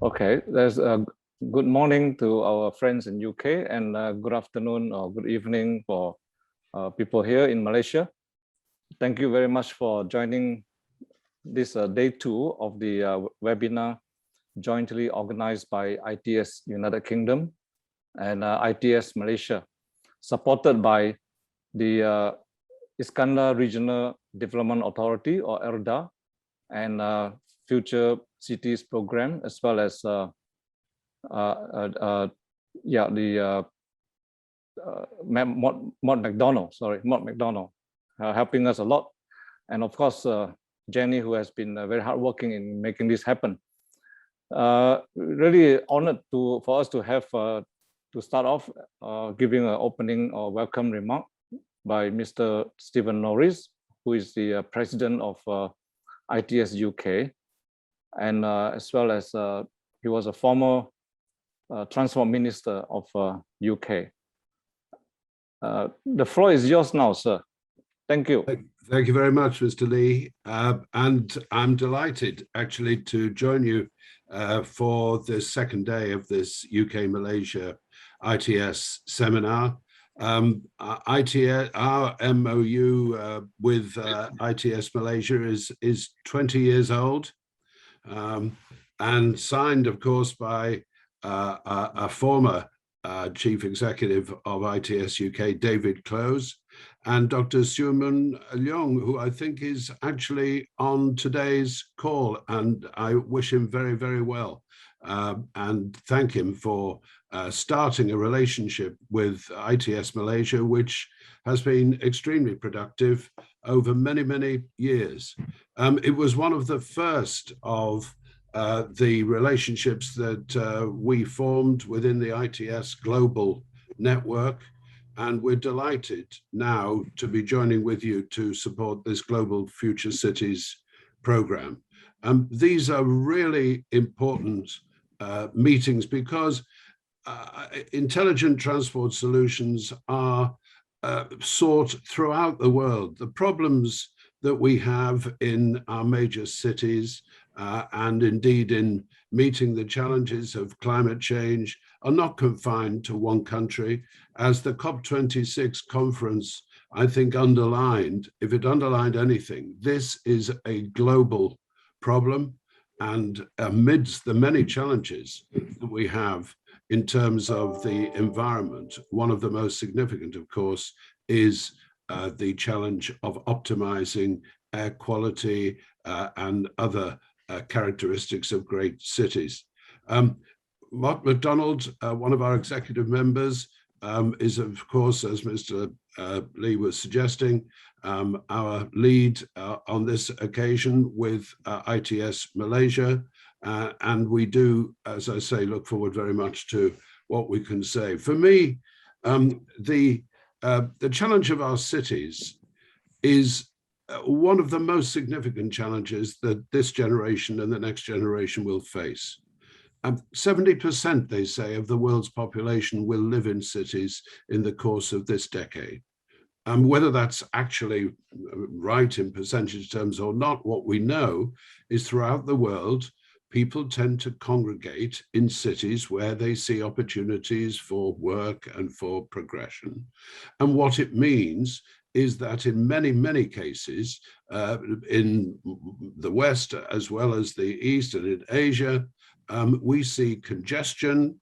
Okay, there's a good morning to our friends in UK and good afternoon or good evening for people here in Malaysia. Thank you very much for joining this day 2 of the webinar jointly organized by ITS United Kingdom and ITS Malaysia, supported by the Iskandar Regional Development Authority or ERDA and Future Cities Program, as well as the Mott MacDonald, Mott MacDonald, helping us a lot, and of course Jenny, who has been very hardworking in making this happen. Really honored for us to have to start off giving an opening or welcome remark by Mr. Stephen Norris, who is the president of ITS UK, and as well as he was a former transport minister of UK. The floor is yours now, sir. Thank you. Thank you very much, Mr. Lee. And I'm delighted actually to join you for the second day of this UK-Malaysia ITS seminar. Our MOU with ITS Malaysia is 20 years old and signed, of course, by a former Chief Executive of ITS UK, David Close, and Dr. Suman Leong, who I think is actually on today's call, and I wish him very, very well and thank him for starting a relationship with ITS Malaysia, which has been extremely productive over many, many years. It was one of the first of the relationships that we formed within the ITS global network, and we're delighted now to be joining with you to support this Global Future Cities program. These are really important meetings because intelligent transport solutions are sought throughout the world. The problems that we have in our major cities and indeed in meeting the challenges of climate change are not confined to one country. As the COP26 conference, I think, underlined, if it underlined anything, this is a global problem. And amidst the many challenges that we have in terms of the environment, one of the most significant, of course, is the challenge of optimizing air quality and other characteristics of great cities. Mott MacDonald, one of our executive members, is, of course, as Mr. Lee was suggesting, our lead on this occasion with ITS Malaysia. And we do, as I say, look forward very much to what we can say. For me, the challenge of our cities is one of the most significant challenges that this generation and the next generation will face. 70%, they say, of the world's population will live in cities in the course of this decade. Whether that's actually right in percentage terms or not, what we know is throughout the world, people tend to congregate in cities where they see opportunities for work and for progression. And what it means is that in many, many cases, in the West as well as the East and in Asia, we see congestion,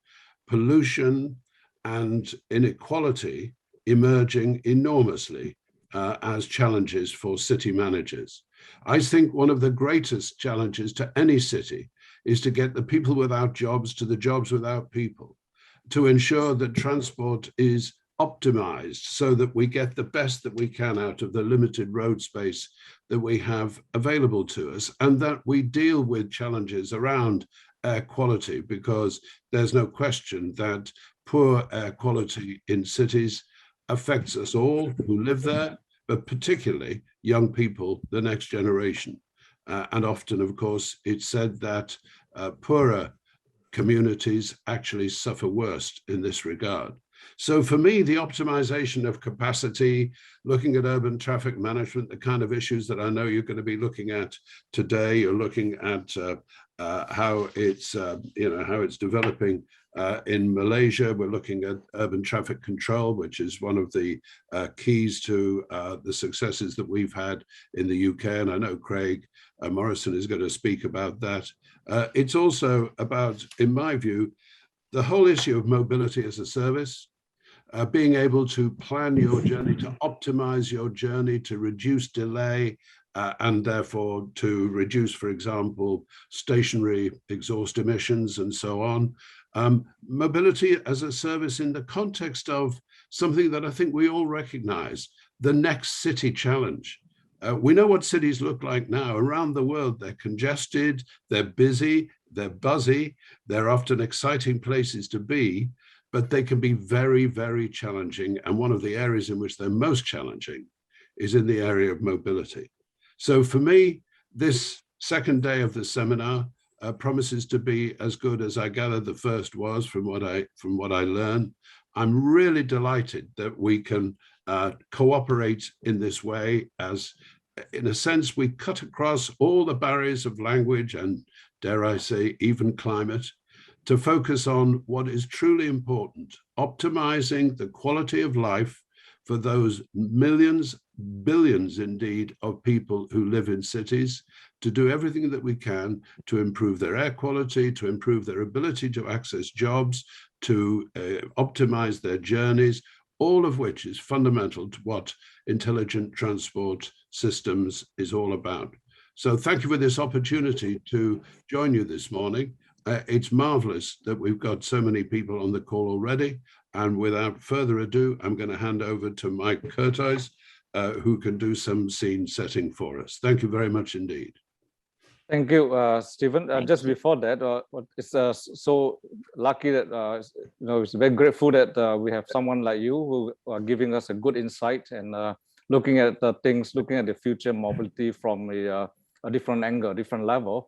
pollution, and inequality emerging enormously as challenges for city managers. I think one of the greatest challenges to any city is to get the people without jobs to the jobs without people, to ensure that transport is optimized so that we get the best that we can out of the limited road space that we have available to us, and that we deal with challenges around air quality, because there's no question that poor air quality in cities affects us all who live there, but particularly young people, the next generation. And often, of course, it's said that poorer communities actually suffer worst in this regard. So for me, the optimization of capacity, looking at urban traffic management, the kind of issues that I know you're going to be looking at today, you're looking at how it's how it's developing in Malaysia. We're looking at urban traffic control, which is one of the keys to the successes that we've had in the UK. And I know Craig Morrison is going to speak about that. It's also about, in my view, the whole issue of mobility as a service. Being able to plan your journey, to optimize your journey, to reduce delay, and therefore to reduce, for example, stationary exhaust emissions and so on. Mobility as a service in the context of something that I think we all recognize, the next city challenge. We know what cities look like now. Around the world, they're congested, they're busy, they're buzzy, they're often exciting places to be, but they can be very, very challenging. And one of the areas in which they're most challenging is in the area of mobility. So for me, this second day of the seminar promises to be as good as I gather the first was from what I learned. I'm really delighted that we can cooperate in this way, as in a sense, we cut across all the barriers of language and, dare I say, even climate, to focus on what is truly important, optimizing the quality of life for those millions, billions indeed, of people who live in cities, to do everything that we can to improve their air quality, to improve their ability to access jobs, to optimize their journeys, all of which is fundamental to what intelligent transport systems is all about. So thank you for this opportunity to join you this morning. It's marvelous that we've got so many people on the call already. And without further ado, I'm going to hand over to Mike Cortese, who can do some scene setting for us. Thank you very much indeed. Thank you, Stephen. Just before that, it's so lucky that it's very grateful that we have someone like you who are giving us a good insight and looking at things, looking at the future mobility from a different angle, different level.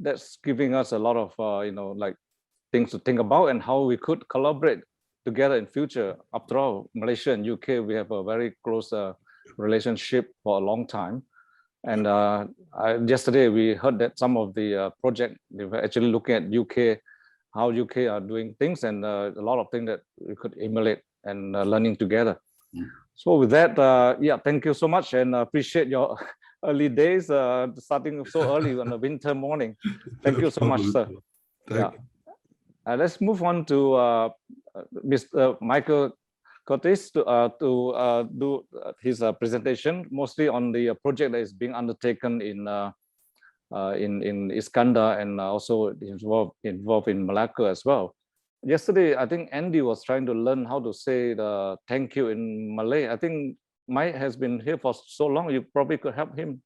That's giving us a lot of things to think about and how we could collaborate together in future. After all, Malaysia and UK, we have a very close relationship for a long time. And yesterday we heard that some of the project, they were actually looking at UK, how UK are doing things, and a lot of things that we could emulate and learning together. So with that, thank you so much, and appreciate your early days, starting so early on a winter morning. Thank you so much, sir. Let's move on to Mr. Michael Cortese to do his presentation, mostly on the project that is being undertaken in Iskandar and also involved in Malacca as well. Yesterday, I think Andy was trying to learn how to say the thank you in Malay. I think Mike has been here for so long, you probably could help him.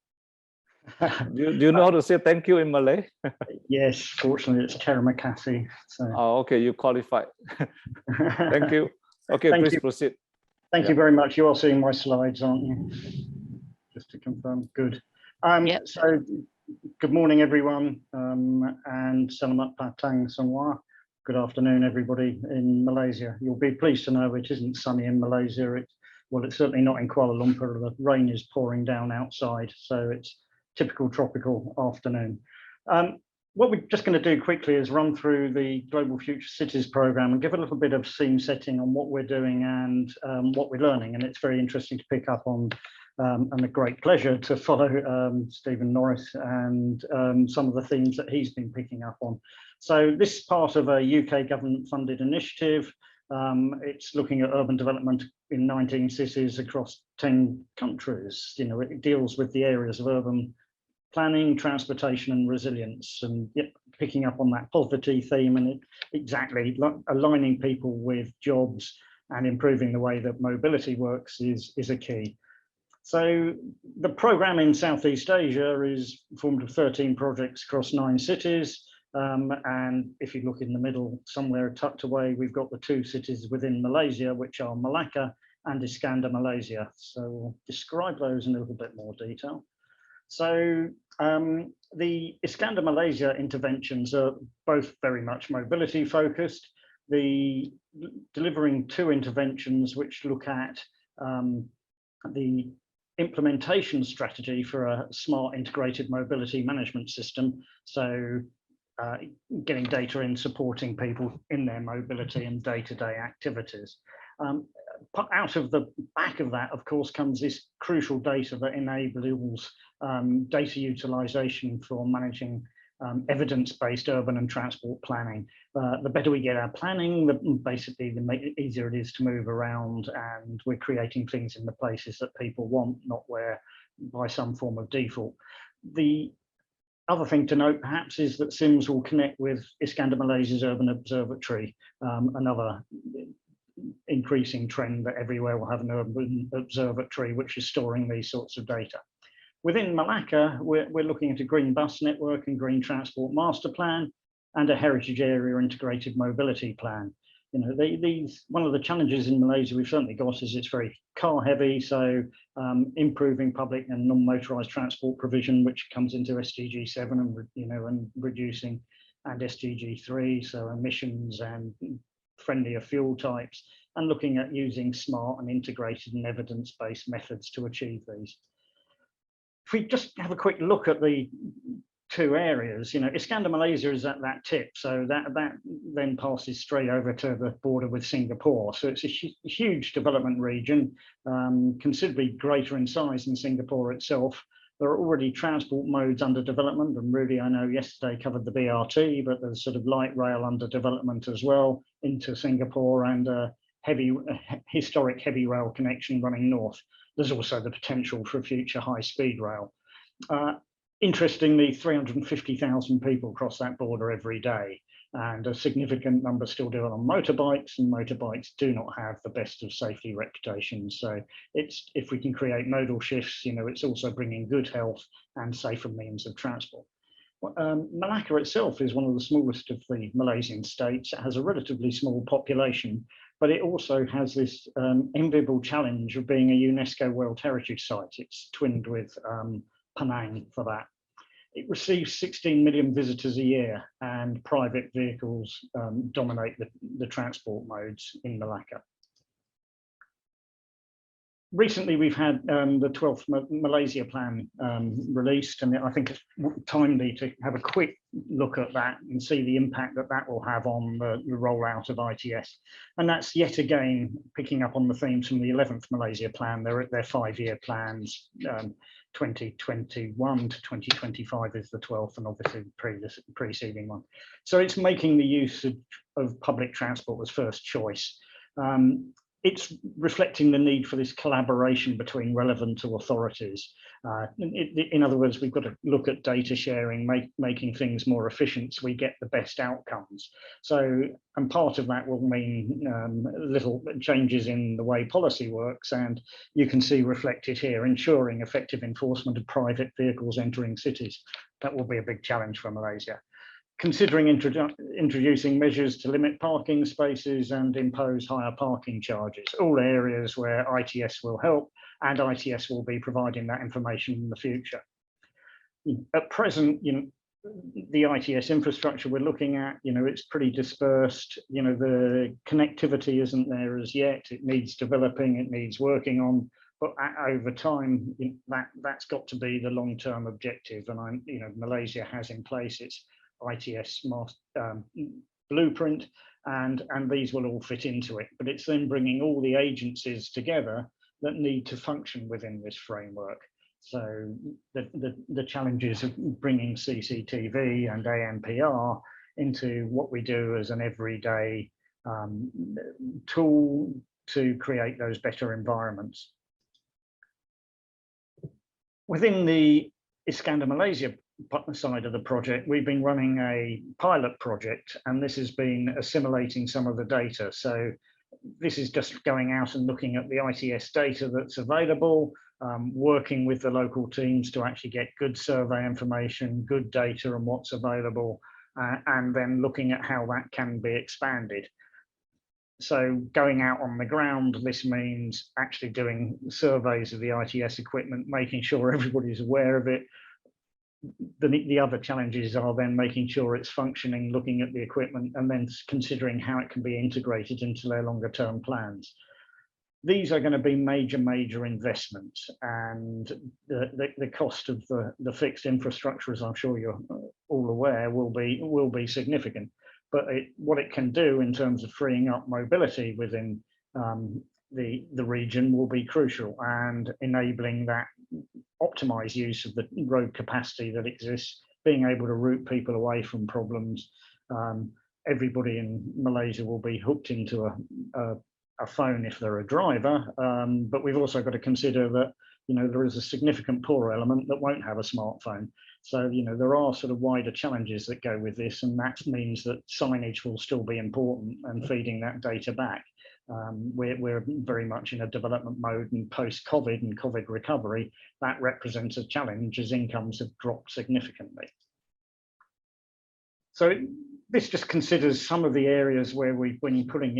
Do you know how to say thank you in Malay? Yes, fortunately it's terima kasih. So. Oh, okay, you qualified. Thank you. Okay, please proceed. Thank you very much. You are seeing my slides, aren't you? Just to confirm. Good. So good morning, everyone, and selamat datang semua. Good afternoon, everybody in Malaysia. You'll be pleased to know it isn't sunny in Malaysia. Well, it's certainly not in Kuala Lumpur. The rain is pouring down outside, so it's typical tropical afternoon. What we're just going to do quickly is run through the Global Future Cities program and give a little bit of scene setting on what we're doing and what we're learning. And it's very interesting to pick up on and a great pleasure to follow Stephen Norris and some of the themes that he's been picking up on. So this is part of a UK government funded initiative. It's looking at urban development in 19 cities across 10 countries. It deals with the areas of urban planning, transportation and resilience, and picking up on that poverty theme and exactly aligning people with jobs and improving the way that mobility works is a key. So the program in Southeast Asia is formed of 13 projects across 9 cities. And if you look in the middle, somewhere tucked away, we've got the 2 cities within Malaysia, which are Malacca and Iskandar, Malaysia. So we'll describe those in a little bit more detail. So the Iskandar, Malaysia interventions are both very much mobility focused. Delivering 2 interventions which look at the implementation strategy for a smart integrated mobility management system. So getting data in, supporting people in their mobility and day-to-day activities. Out of the back of that, of course, comes this crucial data that enables data utilization for managing evidence-based urban and transport planning. The better we get our planning, the easier it is to move around, and we're creating things in the places that people want, not where by some form of default. The other thing to note perhaps is that SIMS will connect with Iskandar Malaysia's Urban Observatory, another increasing trend that everywhere will have an urban observatory which is storing these sorts of data. Within Malacca, we're looking at a green bus network and green transport master plan and a heritage area integrated mobility plan. You know, one of the challenges in Malaysia we've certainly got is it's very car heavy, so improving public and non-motorized transport provision, which comes into SDG 7 and reducing, and SDG 3, so emissions and friendlier fuel types, and looking at using smart and integrated and evidence-based methods to achieve these. If we just have a quick look at the two areas, you know, Iskandar Malaysia is at that tip, so that then passes straight over to the border with Singapore. So it's a huge development region, considerably greater in size than Singapore itself. There are already transport modes under development, and Rudy, I know yesterday covered the BRT, but there's sort of light rail under development as well into Singapore, and a historic heavy rail connection running north. There's also the potential for future high-speed rail. Interestingly, 350,000 people cross that border every day, and a significant number still do it on motorbikes, and motorbikes do not have the best of safety reputations. So if we can create modal shifts, you know, it's also bringing good health and safer means of transport. Malacca itself is one of the smallest of the Malaysian states. It has a relatively small population, but it also has this enviable challenge of being a UNESCO World Heritage Site. It's twinned with Penang for that. It receives 16 million visitors a year, and private vehicles dominate the transport modes in Malacca. Recently, we've had the 12th Malaysia Plan released, and I think it's timely to have a quick look at that and see the impact that that will have on the rollout of ITS. And that's yet again picking up on the themes from the 11th Malaysia Plan. They're 5-year plans. 2021 to 2025 is the 12th, and obviously the preceding one. So it's making the use of public transport as first choice. It's reflecting the need for this collaboration between relevant authorities. In other words, we've got to look at data sharing, making things more efficient so we get the best outcomes. So, and part of that will mean little changes in the way policy works, and you can see reflected here, ensuring effective enforcement of private vehicles entering cities. That will be a big challenge for Malaysia. Considering introducing measures to limit parking spaces and impose higher parking charges, all areas where ITS will help, and ITS will be providing that information in the future. At present, you know, the ITS infrastructure we're looking at, you know, it's pretty dispersed. You know, the connectivity isn't there as yet. It needs developing, it needs working on, but over time, you know, that's got to be the long-term objective. And you know, Malaysia has in place its ITS blueprint, and these will all fit into it. But it's then bringing all the agencies together that need to function within this framework. So the challenges of bringing CCTV and ANPR into what we do as an everyday tool to create those better environments. Within the Iskandar Malaysia side of the project, we've been running a pilot project, and this has been assimilating some of the data. So this is just going out and looking at the ITS data that's available, working with the local teams to actually get good survey information, good data and what's available, and then looking at how that can be expanded. So going out on the ground, this means actually doing surveys of the ITS equipment, making sure everybody's aware of it. The other challenges are then making sure it's functioning, looking at the equipment, and then considering how it can be integrated into their longer term plans. these are going to be major investments, and the cost of the fixed infrastructure, as I'm sure you're all aware, will be significant. But what it can do in terms of freeing up mobility within the region will be crucial, and enabling that optimized use of the road capacity that exists, being able to route people away from problems. Everybody in Malaysia will be hooked into a phone if they're a driver, but we've also got to consider that there is a significant poorer element that won't have a smartphone. So there are sort of wider challenges that go with this, and that means that signage will still be important and feeding that data back. We're very much in a development mode, and post-COVID and COVID recovery, that represents a challenge as incomes have dropped significantly. So this just considers some of the areas where we've been putting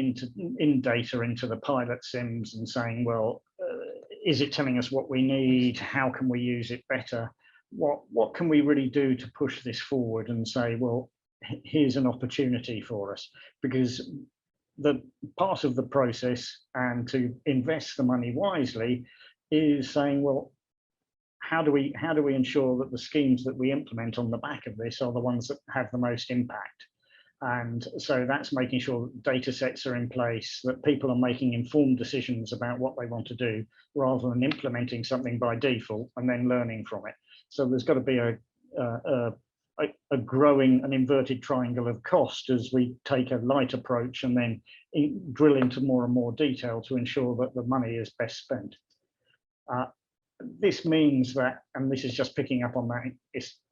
in data into the pilot sims and saying, well, is it telling us what we need? How can we use it better? What can we really do to push this forward and say, well, here's an opportunity for us? Because the part of the process, and to invest the money wisely, is saying, well, how do we ensure that the schemes that we implement on the back of this are the ones that have the most impact? And so that's making sure that data sets are in place, that people are making informed decisions about what they want to do, rather than implementing something by default and then learning from it. So there's got to be a growing, an inverted triangle of cost as we take a light approach and then drill into more and more detail to ensure that the money is best spent. This means that, and this is just picking up on that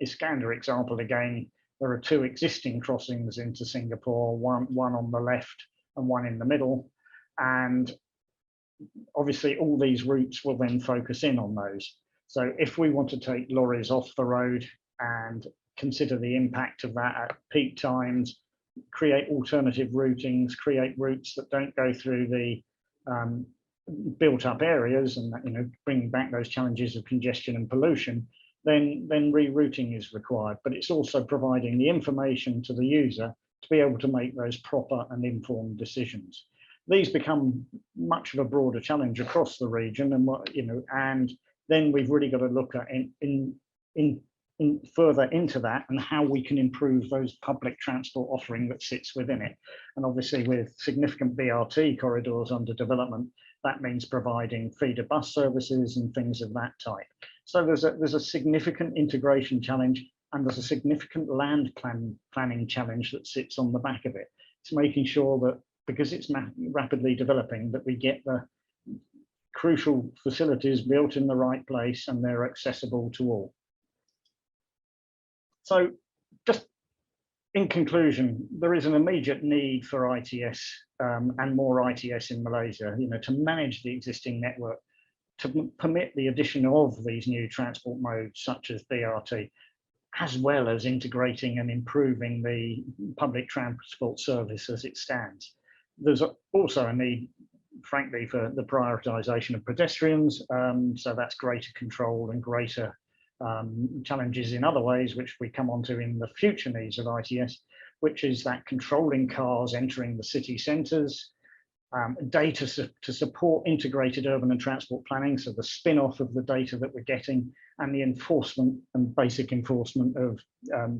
Iskander example again, there are two existing crossings into Singapore, one on the left and one in the middle. And obviously all these routes will then focus in on those. So if we want to take lorries off the road and consider the impact of that at peak times, create alternative routings, create routes that don't go through the built up areas, and bringing back those challenges of congestion and pollution, then rerouting is required. But it's also providing the information to the user to be able to make those proper and informed decisions. These become much of a broader challenge across the region, and and then we've really got to look at in further into that, and how we can improve those public transport offering that sits within it. And obviously with significant BRT corridors under development, that means providing feeder bus services and things of that type. So there's a significant integration challenge, and there's a significant land planning challenge that sits on the back of it. It's making sure that, because it's rapidly developing, that we get the crucial facilities built in the right place and they're accessible to all. So just in conclusion, there is an immediate need for ITS and more ITS in Malaysia, to manage the existing network, to permit the addition of these new transport modes such as BRT, as well as integrating and improving the public transport service as it stands. There's also a need, frankly, for the prioritisation of pedestrians, so that's greater control and greater challenges in other ways, which we come on to in the future needs of ITS, which is that controlling cars entering the city centres, data to support integrated urban and transport planning, so the spin-off of the data that we're getting, and the enforcement and basic enforcement of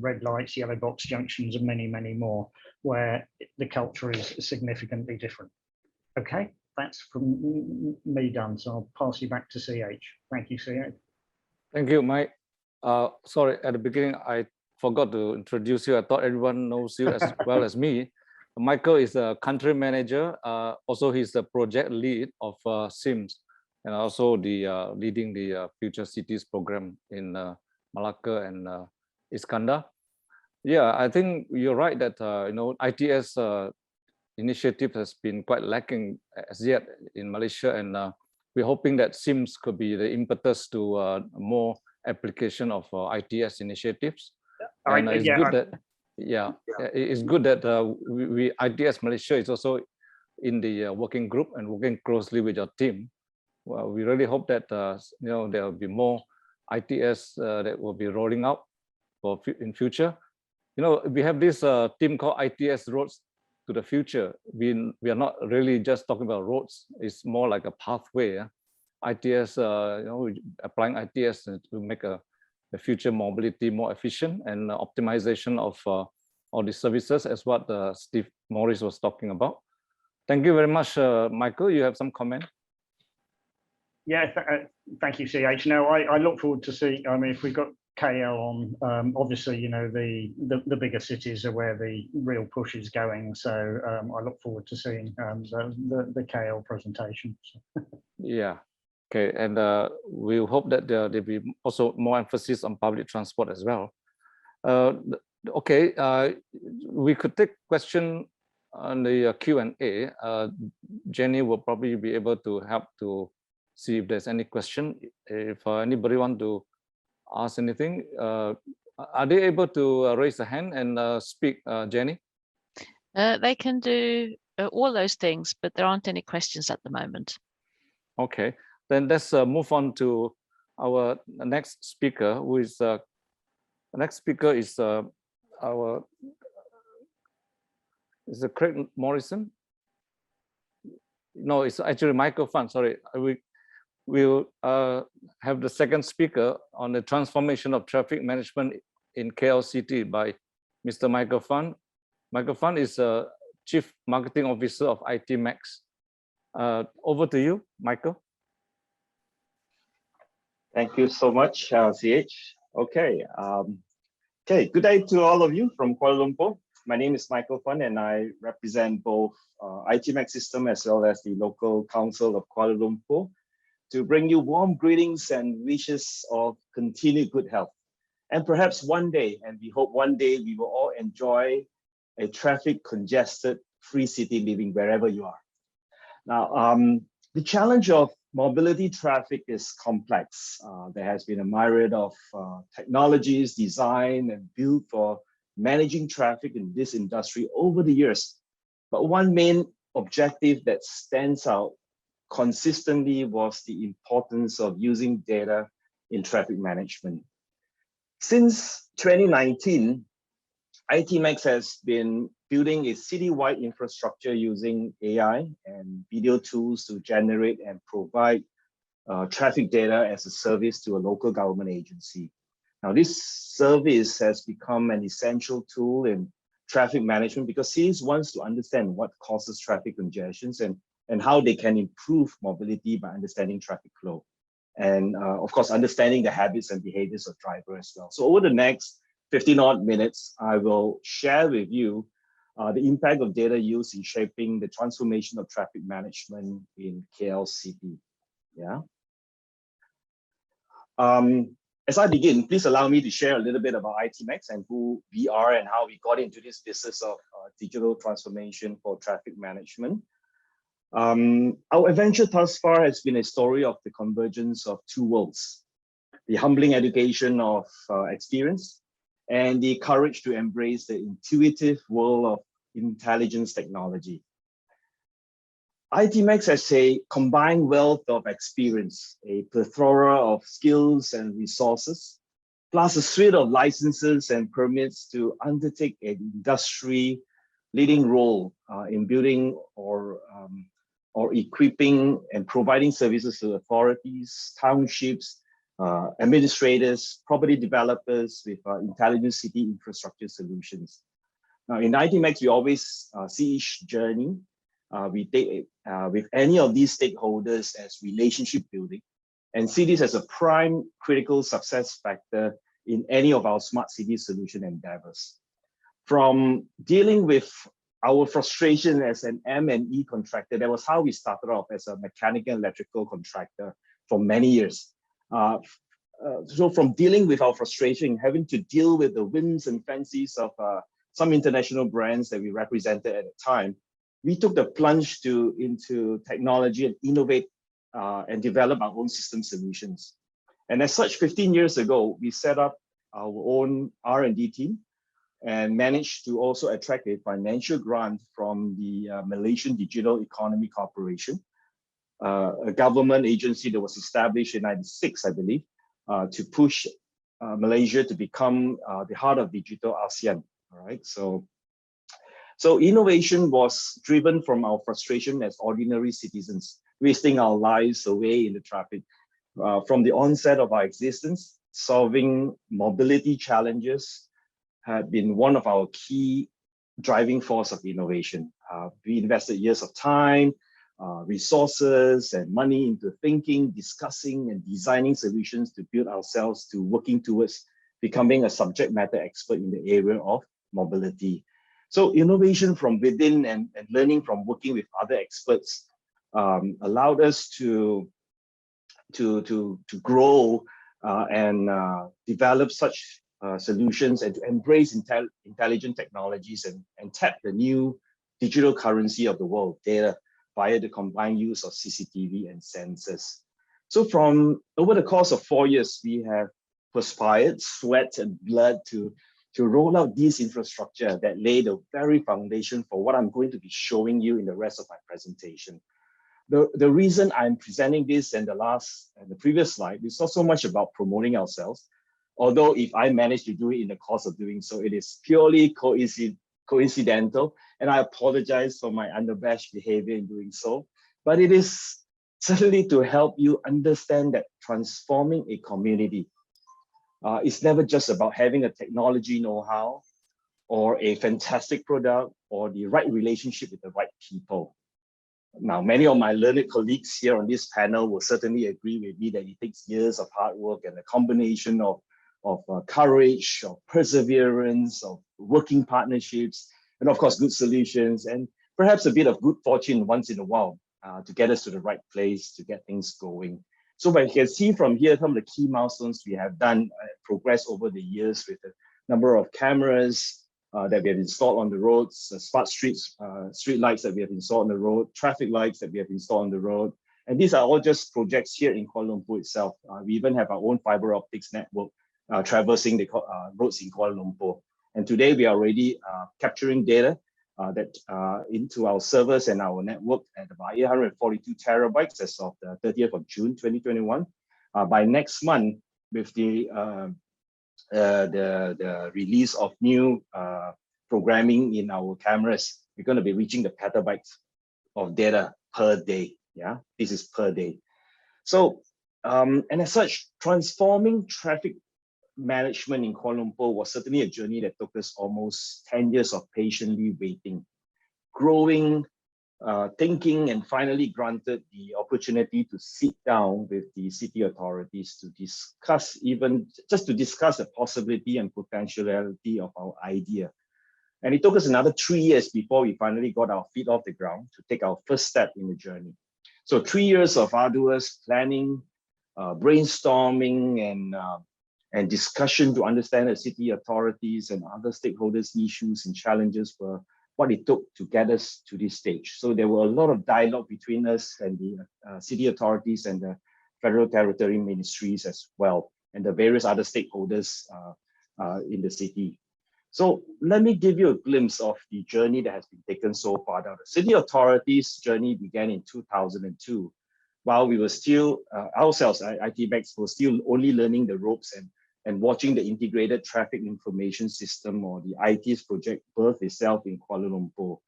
red lights, yellow box junctions, and many, many more, where the culture is significantly different. Okay, that's from me done, so I'll pass you back to CH. Thank you, CH. Thank you, Mike. Sorry, at the beginning, I forgot to introduce you. I thought everyone knows you as well as me. Michael is the country manager. Also, he's the project lead of SIMS, and also the leading the Future Cities program in Malacca and Iskandar. Yeah, I think you're right that ITS initiative has been quite lacking as yet in Malaysia, and we're hoping that SIMS could be the impetus to more application of ITS initiatives. And it's good that it's good that ITS Malaysia is also in the working group and working closely with your team. Well, we really hope that there will be more ITS that will be rolling out in future. We have this team called ITS Roads to the future. We are not really just talking about roads. It's more like a pathway. Yeah? ITS, applying ITS to make the future mobility more efficient and optimization of all the services, as what Steve Morris was talking about. Thank you very much, Michael. You have some comment? Yeah, thank you, CH. No, I look forward to see. I mean, if we've got KL on, obviously, the bigger cities are where the real push is going. So I look forward to seeing the KL presentation. Yeah. Okay, and we hope that there'll be also more emphasis on public transport as well. Okay, we could take question on the Q&A. Jenny will probably be able to help to see if there's any question. If anybody want to ask anything, are they able to raise a hand and speak, Jenny? They can do all those things, but there aren't any questions at the moment. Okay, then let's move on to our next speaker, who is the next speaker is Craig Morrison? No, it's actually Michael Fan. Sorry, we'll have the second speaker on the transformation of traffic management in KLCT by Mr. Michael Fan. Michael Fan is Chief Marketing Officer of IT Max. Over to you, Michael. Thank you so much, CH. Okay. Okay. Good day to all of you from Kuala Lumpur. My name is Michael Fan, and I represent both IT Max System as well as the local council of Kuala Lumpur to bring you warm greetings and wishes of continued good health. And perhaps one day, and we hope one day, we will all enjoy a traffic congested, free city living wherever you are. Now, the challenge of mobility traffic is complex. There has been a myriad of technologies designed and built for managing traffic in this industry over the years. But one main objective that stands out consistently was the importance of using data in traffic management. Since 2019, IT Max has been building a citywide infrastructure using AI and video tools to generate and provide traffic data as a service to a local government agency. Now, this service has become an essential tool in traffic management because cities want to understand what causes traffic congestions and how they can improve mobility by understanding traffic flow. And of course, understanding the habits and behaviors of drivers as well. So over the next 15 odd minutes, I will share with you the impact of data use in shaping the transformation of traffic management in KLCT. Yeah. As I begin, please allow me to share a little bit about IT Max and who we are and how we got into this business of digital transformation for traffic management. Our adventure thus far has been a story of the convergence of two worlds, the humbling education of experience and the courage to embrace the intuitive world of intelligence technology. IT Max has a combined wealth of experience, a plethora of skills and resources, plus a suite of licenses and permits to undertake an industry-leading role in building or equipping and providing services to authorities, townships, administrators, property developers with intelligent city infrastructure solutions. Now, in IT Max, we always see each journey we take with any of these stakeholders as relationship building and see this as a prime critical success factor in any of our smart city solution endeavors. From dealing with our frustration as an M&E contractor, that was how we started off as a mechanical and electrical contractor for many years. So from dealing with our frustration, having to deal with the whims and fancies of some international brands that we represented at the time, we took the plunge into technology and innovate and develop our own system solutions. And as such, 15 years ago, we set up our own R&D team and managed to also attract a financial grant from the Malaysian Digital Economy Corporation, a government agency that was established in 1996, I believe, to push Malaysia to become the heart of digital ASEAN. All right, so So innovation was driven from our frustration as ordinary citizens, wasting our lives away in the traffic. From the onset of our existence, solving mobility challenges had been one of our key driving force of innovation. We invested years of time, resources, and money into thinking, discussing, and designing solutions to build ourselves to working towards becoming a subject matter expert in the area of mobility. So innovation from within and learning from working with other experts allowed us to grow and develop such solutions and to embrace intelligent technologies and tap the new digital currency of the world, data, via the combined use of CCTV and sensors. So from over the course of 4 years, we have perspired, sweat, and blood to roll out this infrastructure that lay the very foundation for what I'm going to be showing you in the rest of my presentation. The reason I'm presenting this and the previous slide is not so much about promoting ourselves, although if I manage to do it in the course of doing so, it is purely coincidental, and I apologize for my unabashed behavior in doing so, but it is certainly to help you understand that transforming a community is never just about having a technology know-how or a fantastic product or the right relationship with the right people. Now, many of my learned colleagues here on this panel will certainly agree with me that it takes years of hard work and a combination of courage, of perseverance, of working partnerships, and of course, good solutions, and perhaps a bit of good fortune once in a while to get us to the right place, to get things going. So but you can see from here some of the key milestones we have done, progress over the years with the number of cameras that we have installed on the roads, smart street lights that we have installed on the road, traffic lights that we have installed on the road. And these are all just projects here in Kuala Lumpur itself. We even have our own fiber optics network traversing the roads in Kuala Lumpur. And today we are already capturing data into our servers and our network at about 842 terabytes as of the 30th of June 2021. By next month, with the release of new programming in our cameras, we're going to be reaching the petabytes of data per day. Yeah, this is per day. So, and as such, transforming traffic management in Kuala Lumpur was certainly a journey that took us almost 10 years of patiently waiting, growing, thinking, and finally granted the opportunity to sit down with the city authorities to discuss, even just to discuss the possibility and potentiality of our idea. And it took us another 3 years before we finally got our feet off the ground to take our first step in the journey. So 3 years of arduous planning, brainstorming, and discussion to understand the city authorities and other stakeholders' issues and challenges were what it took to get us to this stage. So there were a lot of dialogue between us and the city authorities and the federal territory ministries as well, and the various other stakeholders in the city. So let me give you a glimpse of the journey that has been taken so far. Now, the city authorities' journey began in 2002, while we were still, ourselves, ITMax, were still only learning the ropes and watching the integrated traffic information system, or the ITS project, birth itself in Kuala Lumpur.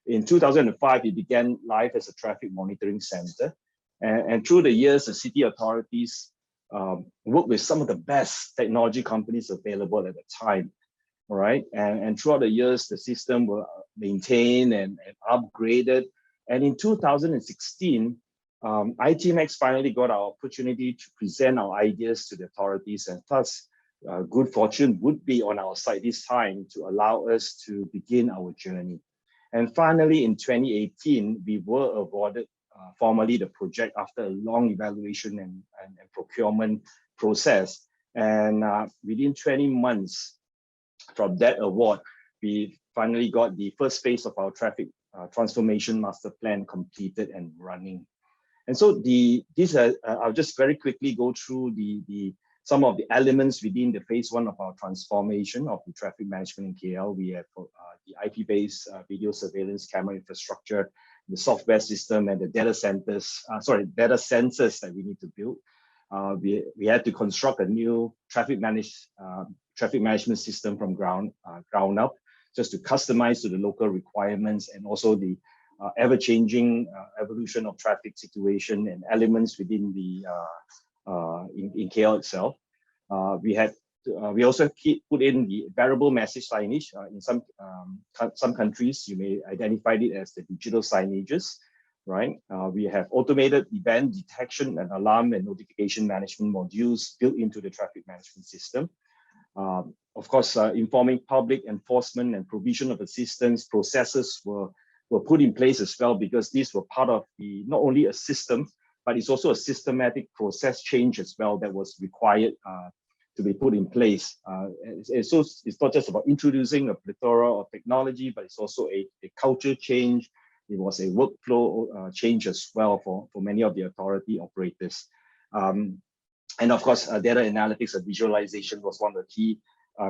In 2005, it began life as a traffic monitoring center. And through the years, the city authorities worked with some of the best technology companies available at the time. All right, and throughout the years, the system was maintained and upgraded. And in 2016, ITMax finally got our opportunity to present our ideas to the authorities, and thus good fortune would be on our side this time to allow us to begin our journey. And finally, in 2018, we were awarded formally the project after a long evaluation and procurement process. And within 20 months from that award, we finally got the first phase of our traffic transformation master plan completed and running. And so I'll just very quickly go through some of the elements within the phase one of our transformation of the traffic management in KL. We have the IP-based video surveillance camera infrastructure, the software system, and the data sensors that we need to build. We had to construct a new traffic management system from ground up. just to customize to the local requirements and also the ever-changing evolution of traffic situation and elements within the in KL itself. We also put in the variable message signage. In some countries, you may identify it as the digital signages, right? We have automated event detection and alarm and notification management modules built into the traffic management system. Of course, informing public enforcement and provision of assistance processes were put in place as well, because these were part of the not only a system, but it's also a systematic process change as well that was required to be put in place. It's not just about introducing a plethora of technology, but it's also a culture change. It was a workflow change as well for many of the authority operators. And of course, data analytics and visualization was one of the key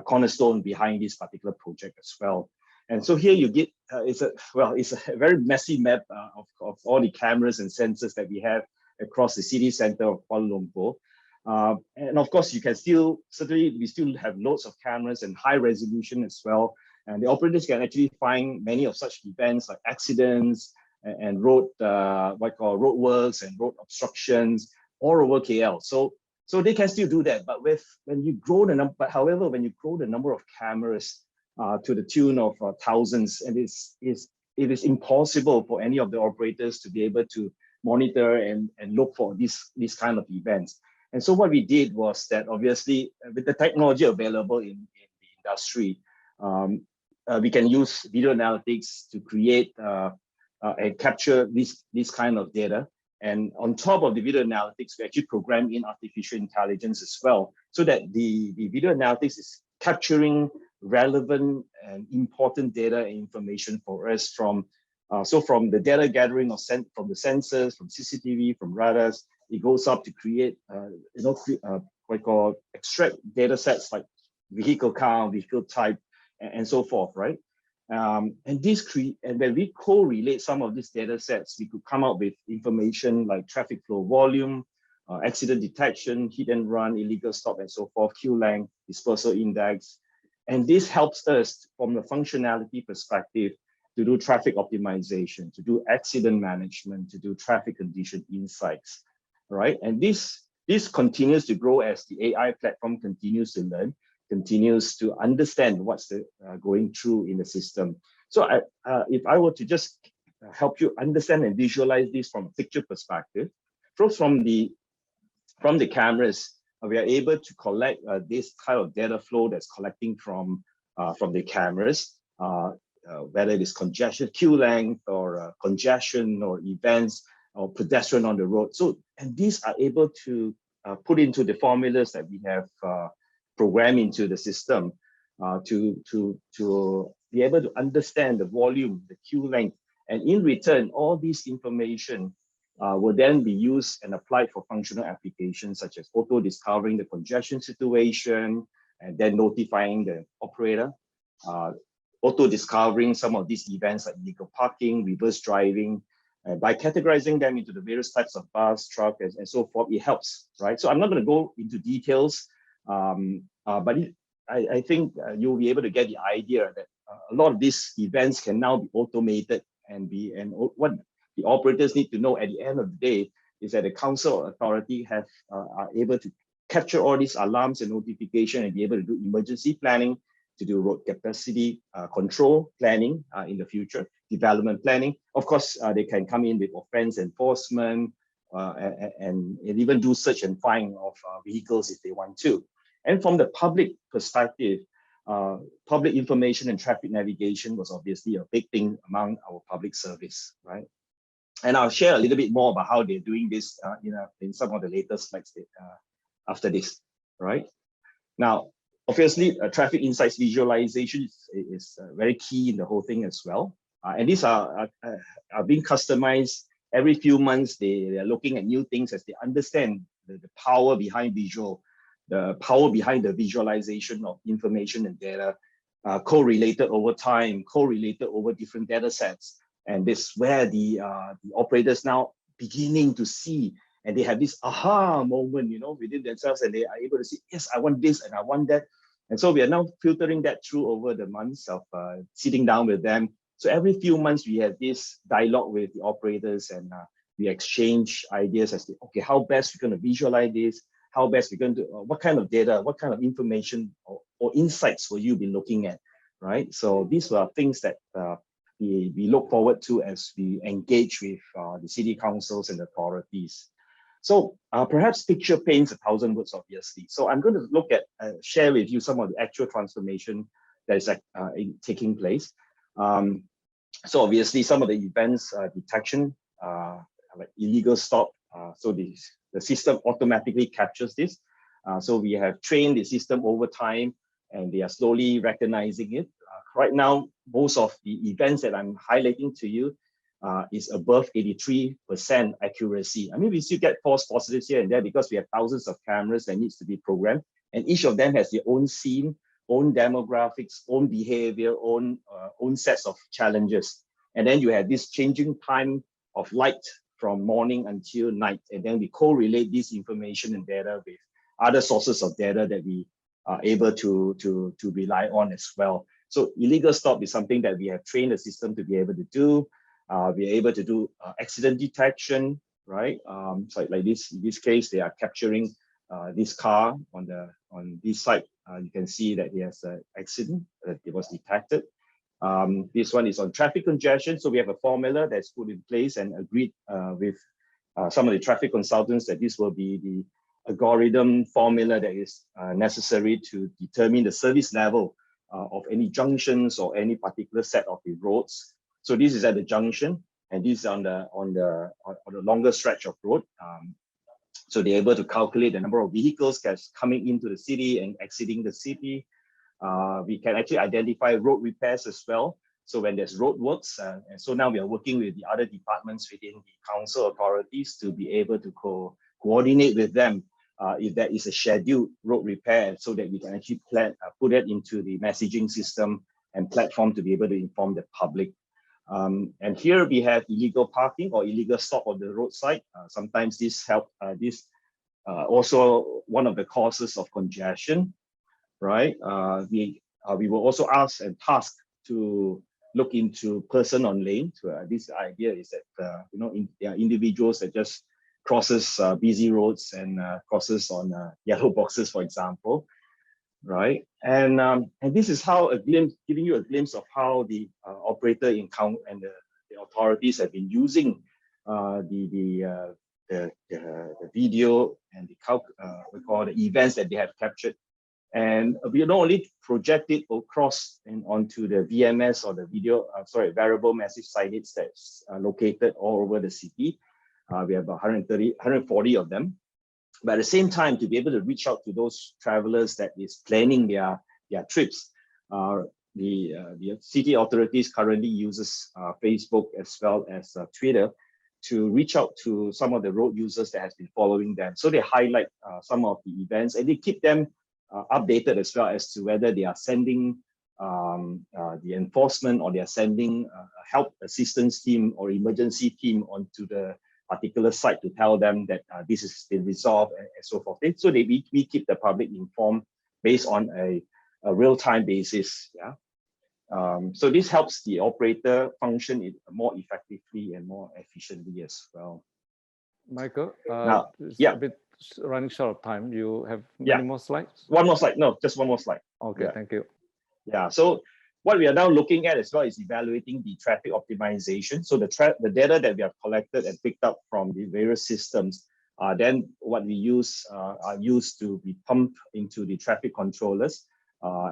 cornerstone behind this particular project as well. And so here you get, it's a very messy map of all the cameras and sensors that we have across the city center of Kuala Lumpur. And of course, you can we still have loads of cameras and high resolution as well. And the operators can actually find many of such events like accidents and road, roadworks and road obstructions all over KL. So they can still do that. But when you grow the number, however, when you grow the number of cameras to the tune of thousands, and it is impossible for any of the operators to be able to monitor and look for these kind of events. And so what we did was that, obviously, with the technology available in the industry, we can use video analytics to create and capture this kind of data. And on top of the video analytics, we actually program in artificial intelligence as well, so that the video analytics is capturing relevant and important data and information for us from the data gathering from the sensors, from CCTV, from radars. It goes up to create, extract data sets like vehicle count, vehicle type, and so forth, right? And when we correlate some of these data sets, we could come up with information like traffic flow volume, accident detection, hit and run, illegal stop, and so forth, queue length, dispersal index. And this helps us from the functionality perspective to do traffic optimization, to do accident management, to do traffic condition insights, right? And this continues to grow as the AI platform continues to learn, continues to understand what's going through in the system. So if I were to just help you understand and visualize this from a picture perspective, from the cameras, we are able to collect this kind of data flow that's collecting from the cameras, whether it is congestion, queue length, or congestion, or events, or pedestrian on the road. So, and these are able to put into the formulas that we have programmed into the system to be able to understand the volume, the queue length, and in return, all this information will then be used and applied for functional applications such as auto discovering the congestion situation and then notifying the operator, auto discovering some of these events like illegal parking, reverse driving. By categorizing them into the various types of bus, truck, and so forth, it helps, right? So I'm not going to go into details, but I think you'll be able to get the idea that a lot of these events can now be automated and what the operators need to know at the end of the day is that the council authority are able to capture all these alarms and notification and be able to do emergency planning, to do road capacity control planning in the future, development planning. Of course, they can come in with offense enforcement and even do search and find of vehicles if they want to. And from the public perspective, public information and traffic navigation was obviously a big thing among our public service, right? And I'll share a little bit more about how they're doing this in some of the later slides after this, right? Now, obviously, traffic insights visualization is very key in the whole thing as well. And these are being customized every few months. They are looking at new things as they understand the power behind visual, the power behind the visualization of information and data, correlated over time, correlated over different data sets. And this is where the operators now beginning to see, and they have this aha moment, within themselves, and they are able to see, yes, I want this and I want that. And so we are now filtering that through over the months of sitting down with them. So every few months we have this dialogue with the operators, and we exchange ideas as to, okay, how best we're going to visualize this, how best we're going to, what kind of data, what kind of information or insights will you be looking at, right? So these were things that we look forward to as we engage with the city councils and authorities. So perhaps picture paints 1,000 words, obviously. So I'm going to look at, share with you some of the actual transformation that is taking place. So obviously some of the events detection, like illegal stop. So the system automatically captures this. So we have trained the system over time, and they are slowly recognizing it. Right now, most of the events that I'm highlighting to you is above 83% accuracy. I mean, we still get false positives here and there because we have thousands of cameras that needs to be programmed, and each of them has their own scene, own demographics, own behavior, own sets of challenges. And then you have this changing time of light from morning until night, and then we correlate this information and data with other sources of data that we are able to rely on as well. So illegal stop is something that we have trained the system to be able to do. We are able to do accident detection, right? So like this, in this case, they are capturing this car on this side. You can see that it has an accident that it was detected. This one is on traffic congestion. So we have a formula that's put in place and agreed with some of the traffic consultants that this will be the algorithm formula that is necessary to determine the service level of any junctions or any particular set of the roads. So this is at the junction, and this is on the longer stretch of road. So they're able to calculate the number of vehicles that's coming into the city and exiting the city. We can actually identify road repairs as well. So when there's road works, and so now we are working with the other departments within the council authorities to be able to coordinate with them if there is a scheduled road repair, so that we can actually plan, put it into the messaging system and platform to be able to inform the public. And here we have illegal parking or illegal stop on the roadside. Sometimes this also one of the causes of congestion, right? We were also asked and tasked to look into person on lane. This idea is that there are individuals that just crosses busy roads and crosses on yellow boxes, for example, right? And this is how giving you a glimpse of how the operator and the authorities have been using the video and the events that they have captured. And we not only project it across and onto the VMS or the variable massive signage that's located all over the city. We have 140 of them. But at the same time, to be able to reach out to those travelers that is planning their trips, the city authorities currently uses Facebook as well as Twitter to reach out to some of the road users that has been following them. So they highlight some of the events, and they keep them updated as well as to whether they are sending the enforcement, or they are sending a help assistance team or emergency team onto the particular site to tell them that this has been resolved and so forth. So we keep the public informed based on a real-time basis. Yeah. So this helps the operator function more effectively and more efficiently as well. Michael, now, a bit running short of time. You have many more slides? One more slide. No, just one more slide. Okay, thank you. Yeah, so what we are now looking at as well is evaluating the traffic optimization. So the data that we have collected and picked up from the various systems, then what we use are used to be pumped into the traffic controllers.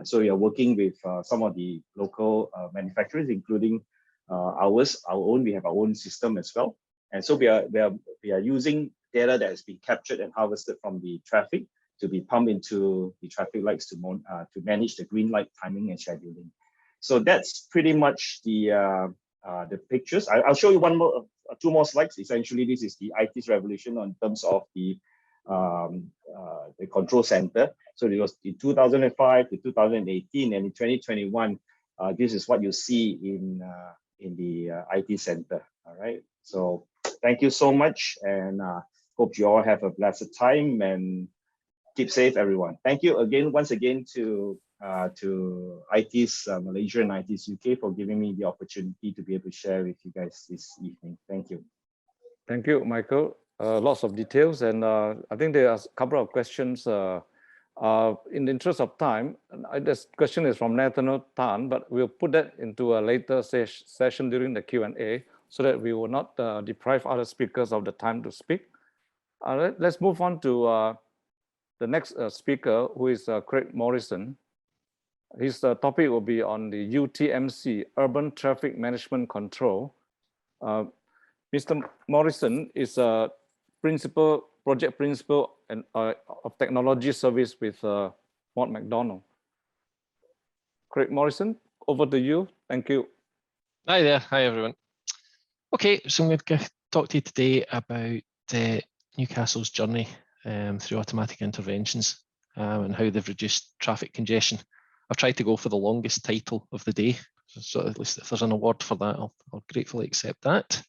So we are working with some of the local manufacturers, including ours, our own. We have our own system as well. And so we are using data that has been captured and harvested from the traffic to be pumped into the traffic lights to manage the green light timing and scheduling. So that's pretty much the pictures. I'll show you two more slides. Essentially, this is the IT's revolution in terms of the control center. So it was in 2005 to 2018, and in 2021, this is what you see in the IT center. All right. So thank you so much, and hope you all have a blessed time and keep safe, everyone. Thank you again, once again, to to ITS Malaysia and ITS UK for giving me the opportunity to be able to share with you guys this evening. Thank you. Thank you, Michael. Lots of details, and I think there are a couple of questions. In the interest of time, this question is from Nathaniel Tan, but we'll put that into a later session during the Q&A so that we will not deprive other speakers of the time to speak. Let's move on to the next speaker, who is Craig Morrison. His topic will be on the UTMC, Urban Traffic Management Control. Mr. Morrison is a project principal and of technology service with Mott MacDonald. Craig Morrison, over to you. Thank you. Hi there. Hi, everyone. Okay, so I'm going to talk to you today about Newcastle's journey through automatic interventions and how they've reduced traffic congestion. I've tried to go for the longest title of the day, so at least if there's an award for that, I'll gratefully accept that.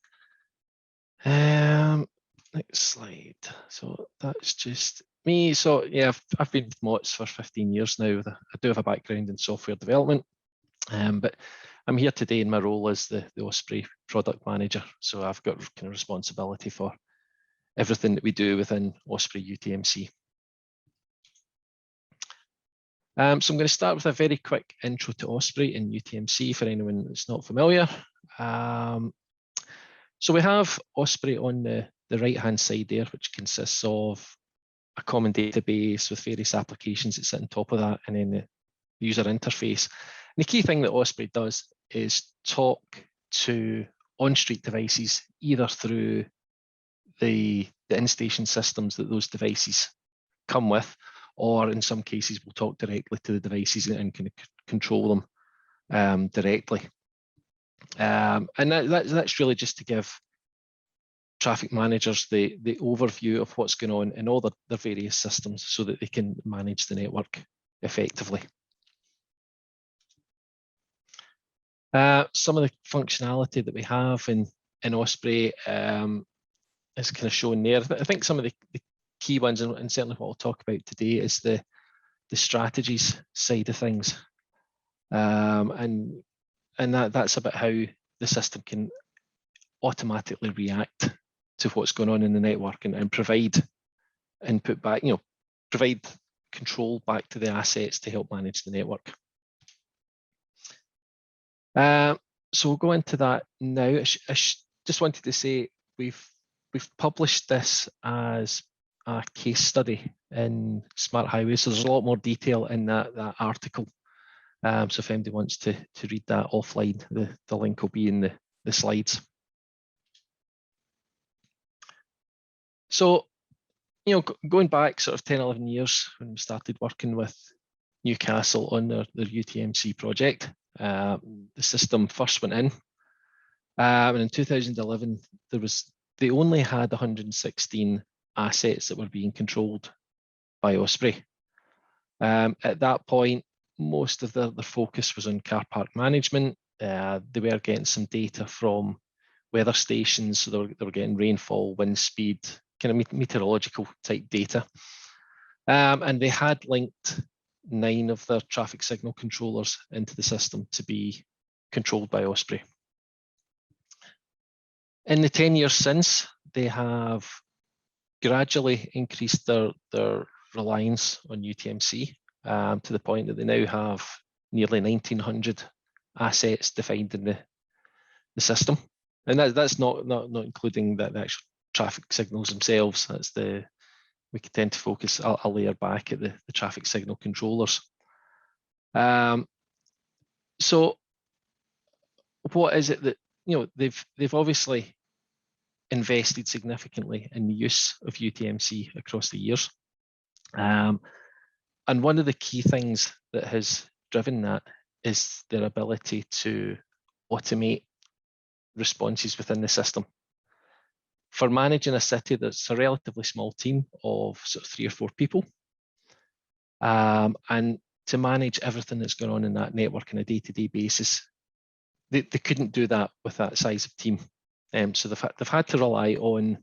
Next slide. So that's just me. So yeah, I've been with Mott's for 15 years now. I do have a background in software development, but I'm here today in my role as the Osprey product manager. So I've got kind of responsibility for everything that we do within Osprey UTMC. So I'm going to start with a very quick intro to Osprey and UTMC for anyone that's not familiar. So we have Osprey on the right-hand side there, which consists of a common database with various applications that sit on top of that, and then the user interface. And the key thing that Osprey does is talk to on-street devices, either through the in-station systems that those devices come with, or in some cases we'll talk directly to the devices and can control them directly. And that's really just to give traffic managers the overview of what's going on in all their various systems so that they can manage the network effectively. Some of the functionality that we have in Osprey is kind of shown there. I think some of the key ones, and certainly what I'll talk about today, is the strategies side of things. And that's about how the system can automatically react to what's going on in the network and provide input back, provide control back to the assets to help manage the network. So we'll go into that now. I just wanted to say we've published this as a case study in Smart Highways, so there's a lot more detail in that article. So if anybody wants to read that offline, the link will be in the slides. So, going back sort of 10, 11 years when we started working with Newcastle on their UTMC project, the system first went in. And in 2011, they only had 116 assets that were being controlled by Osprey. At that point, most of their focus was on car park management. They were getting some data from weather stations, so they were getting rainfall, wind speed, kind of meteorological type data. And they had linked 9 of their traffic signal controllers into the system to be controlled by Osprey. In the 10 years since, they have gradually increased their reliance on UTMC to the point that they now have nearly 1,900 assets defined in the system. And that's not including the actual traffic signals themselves. We can tend to focus a layer back at the traffic signal controllers. So what is it that, they've obviously invested significantly in the use of UTMC across the years. And one of the key things that has driven that is their ability to automate responses within the system. For managing a city that's a relatively small team of sort of 3 or 4 people, and to manage everything that's going on in that network on a day-to-day basis, they couldn't do that with that size of team. So they've had to rely on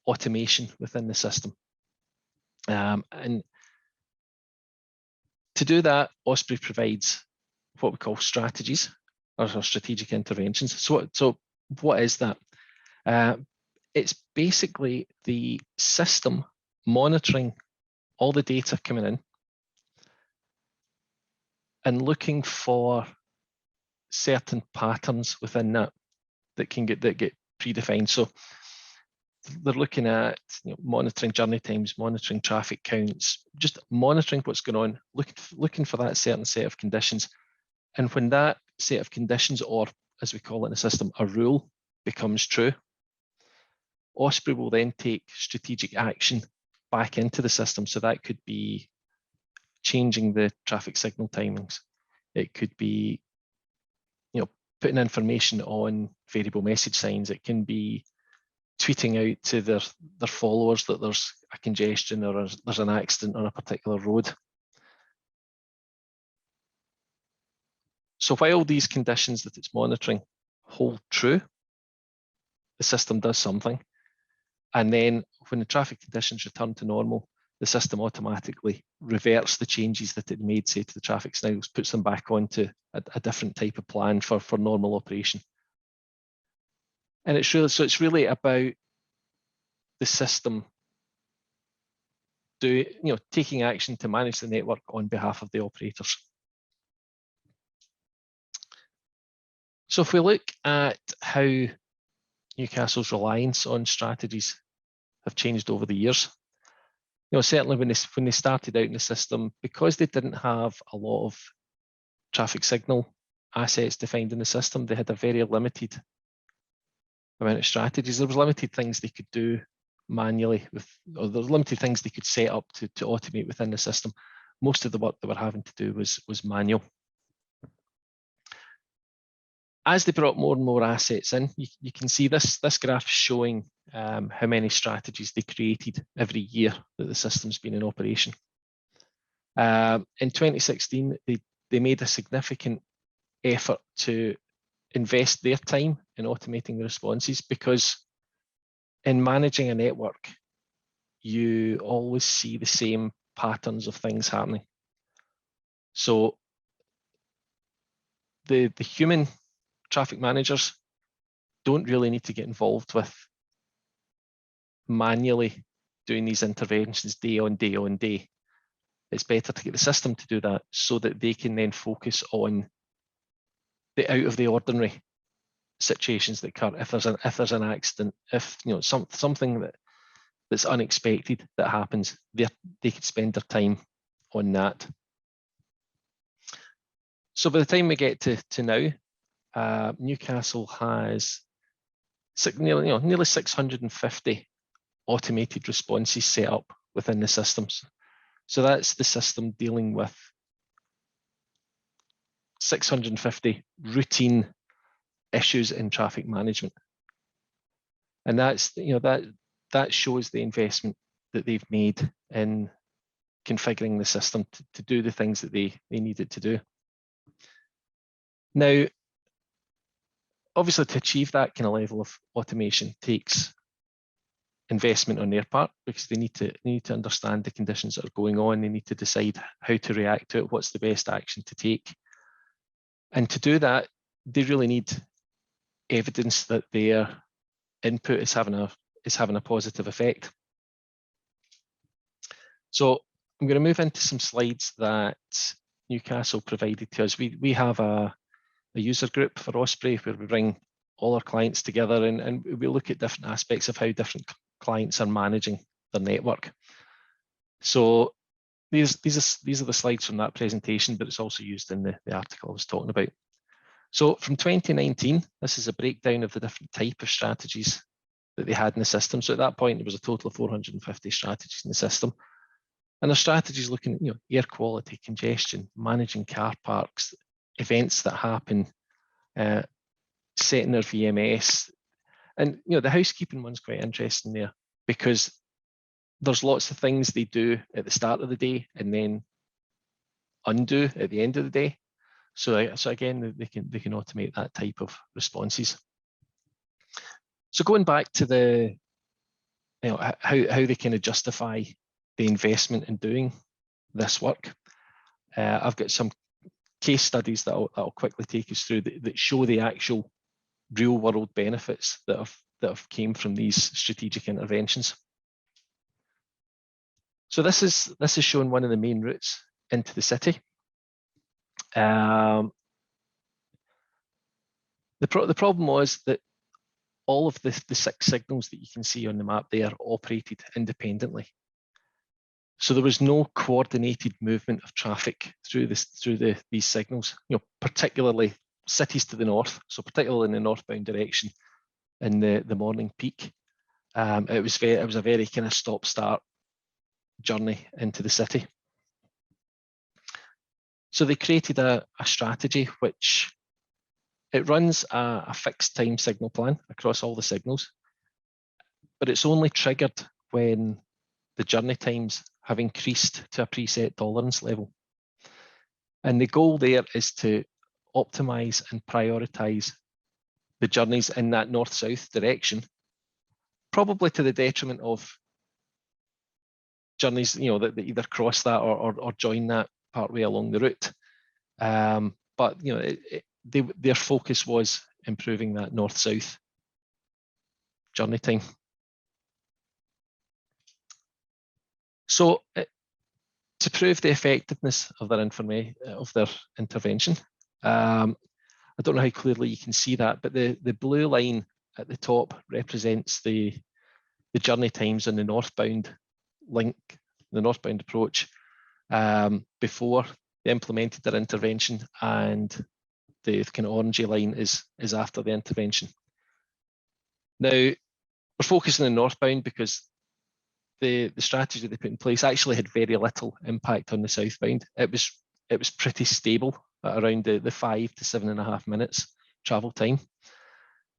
automation within the system. And To do that, Osprey provides what we call strategies or strategic interventions. So what is that? It's basically the system monitoring all the data coming in and looking for certain patterns within that that get predefined. So they're looking at monitoring journey times, monitoring traffic counts, just monitoring what's going on, looking for that certain set of conditions. And when that set of conditions, or as we call it in the system, a rule, becomes true, Osprey will then take strategic action back into the system. So that could be changing the traffic signal timings. It could be, putting information on variable message signs. It can be tweeting out to their followers that there's a congestion or there's an accident on a particular road. So while these conditions that it's monitoring hold true, the system does something. And then when the traffic conditions return to normal, the system automatically reverts the changes that it made, say, to the traffic signals, puts them back onto a different type of plan for normal operation. And it's really about the system taking action to manage the network on behalf of the operators. So if we look at how Newcastle's reliance on strategies have changed over the years, certainly when they started out in the system, because they didn't have a lot of traffic signal assets defined in the system, they had a very limited amount of strategies. There was limited things they could do manually or there was limited things they could set up to automate within the system. Most of the work they were having to do was manual. As they brought more and more assets in, you can see this graph showing how many strategies they created every year that the system's been in operation. In 2016, they made a significant effort to invest their time in automating the responses, because in managing a network, you always see the same patterns of things happening. So the human traffic managers don't really need to get involved with manually doing these interventions day on day on day. It's better to get the system to do that so that they can then focus on the out of the ordinary situations that occur. If there's an accident, if something that's unexpected that happens, they could spend their time on that. So by the time we get to now, Newcastle has nearly 650 automated responses set up within the systems. So that's the system dealing with 650 routine issues in traffic management. And that's that shows the investment that they've made in configuring the system to do the things that they need it to do. Now, obviously, to achieve that kind of level of automation takes investment on their part, because they need to understand the conditions that are going on. They need to decide how to react to it, what's the best action to take. And to do that, they really need evidence that their input is having a positive effect. So I'm going to move into some slides that Newcastle provided to us. We have a user group for Osprey where we bring all our clients together and we look at different aspects of how different clients are managing their network. So these are the slides from that presentation, but it's also used in the article I was talking about. So from 2019, this is a breakdown of the different type of strategies that they had in the system. So at that point, there was a total of 450 strategies in the system. And the strategies looking at air quality, congestion, managing car parks, events that happen, setting their VMS. And the housekeeping one's quite interesting there, because there's lots of things they do at the start of the day and then undo at the end of the day. So again, they can automate that type of responses. So going back to the how they kind of justify the investment in doing this work. I've got some case studies that I'll quickly take us through that show the actual real world benefits that have came from these strategic interventions. So this is showing one of the main routes into the city. The problem was that all of the 6 signals that you can see on the map there operated independently. So there was no coordinated movement of traffic through these signals, particularly cities to the north, so particularly in the northbound direction in the morning peak. It was a very kind of stop-start journey into the city. So they created a strategy which it runs a fixed time signal plan across all the signals, but it's only triggered when the journey times have increased to a preset tolerance level. And the goal there is to optimize and prioritize the journeys in that north-south direction, probably to the detriment of journeys that either cross that or join that partway along the route. But their focus was improving that north-south journey time. So to prove the effectiveness of their intervention, I don't know how clearly you can see that, but the blue line at the top represents the journey times on the northbound link, the northbound approach, before they implemented their intervention, and the kind of orangey line is after the intervention. Now, we're focusing on northbound because the strategy they put in place actually had very little impact on the southbound. It was pretty stable at around the 5 to 7.5 minutes travel time.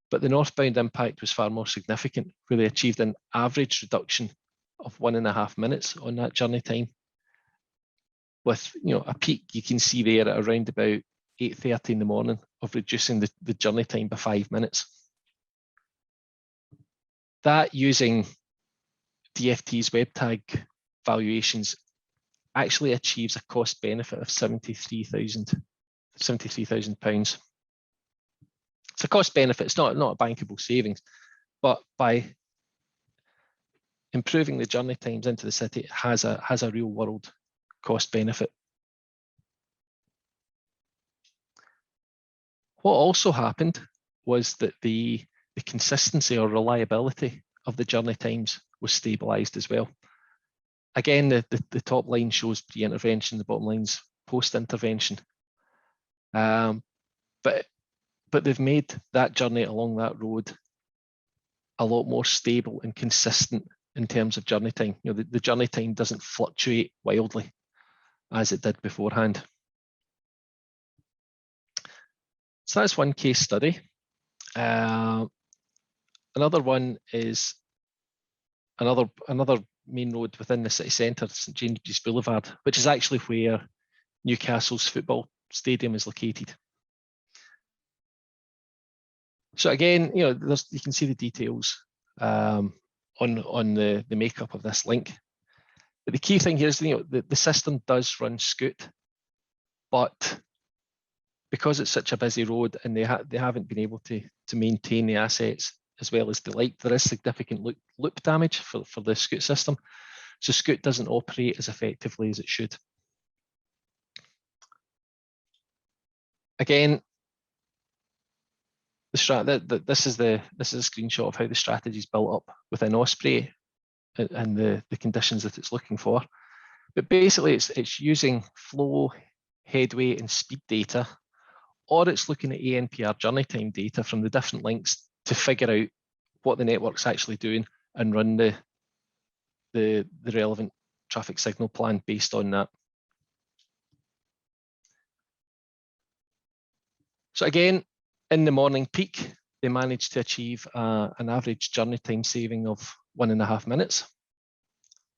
But the northbound impact was far more significant, where they achieved an average reduction of 1.5 minutes on that journey time, with a peak you can see there at around about 8:30 in the morning of reducing the journey time by 5 minutes. That, using DFT's web tag valuations, actually achieves a cost benefit of £73,000. It's a cost benefit, it's not a bankable savings, but by improving the journey times into the city, it has a real world cost benefit. What also happened was that the consistency or reliability of the journey times was stabilized as well. Again, the top line shows pre-intervention, the bottom line's post-intervention. But they've made that journey along that road a lot more stable and consistent in terms of journey time. The journey time doesn't fluctuate wildly as it did beforehand. So that's one case study. Another one is another main road within the city centre, St James's Boulevard, which is actually where Newcastle's football stadium is located. So again, you can see the details on the makeup of this link. But the key thing here is the system does run Scoot, but because it's such a busy road and they haven't been able to maintain the assets as well as they like, there is significant loop damage for the Scoot system. So Scoot doesn't operate as effectively as it should. Again, this is a screenshot of how the strategy is built up within Osprey and the conditions that it's looking for. But basically, it's using flow, headway, and speed data, or it's looking at ANPR journey time data from the different links to figure out what the network's actually doing and run the relevant traffic signal plan based on that. So again, in the morning peak, they managed to achieve an average journey time saving of 1.5 minutes.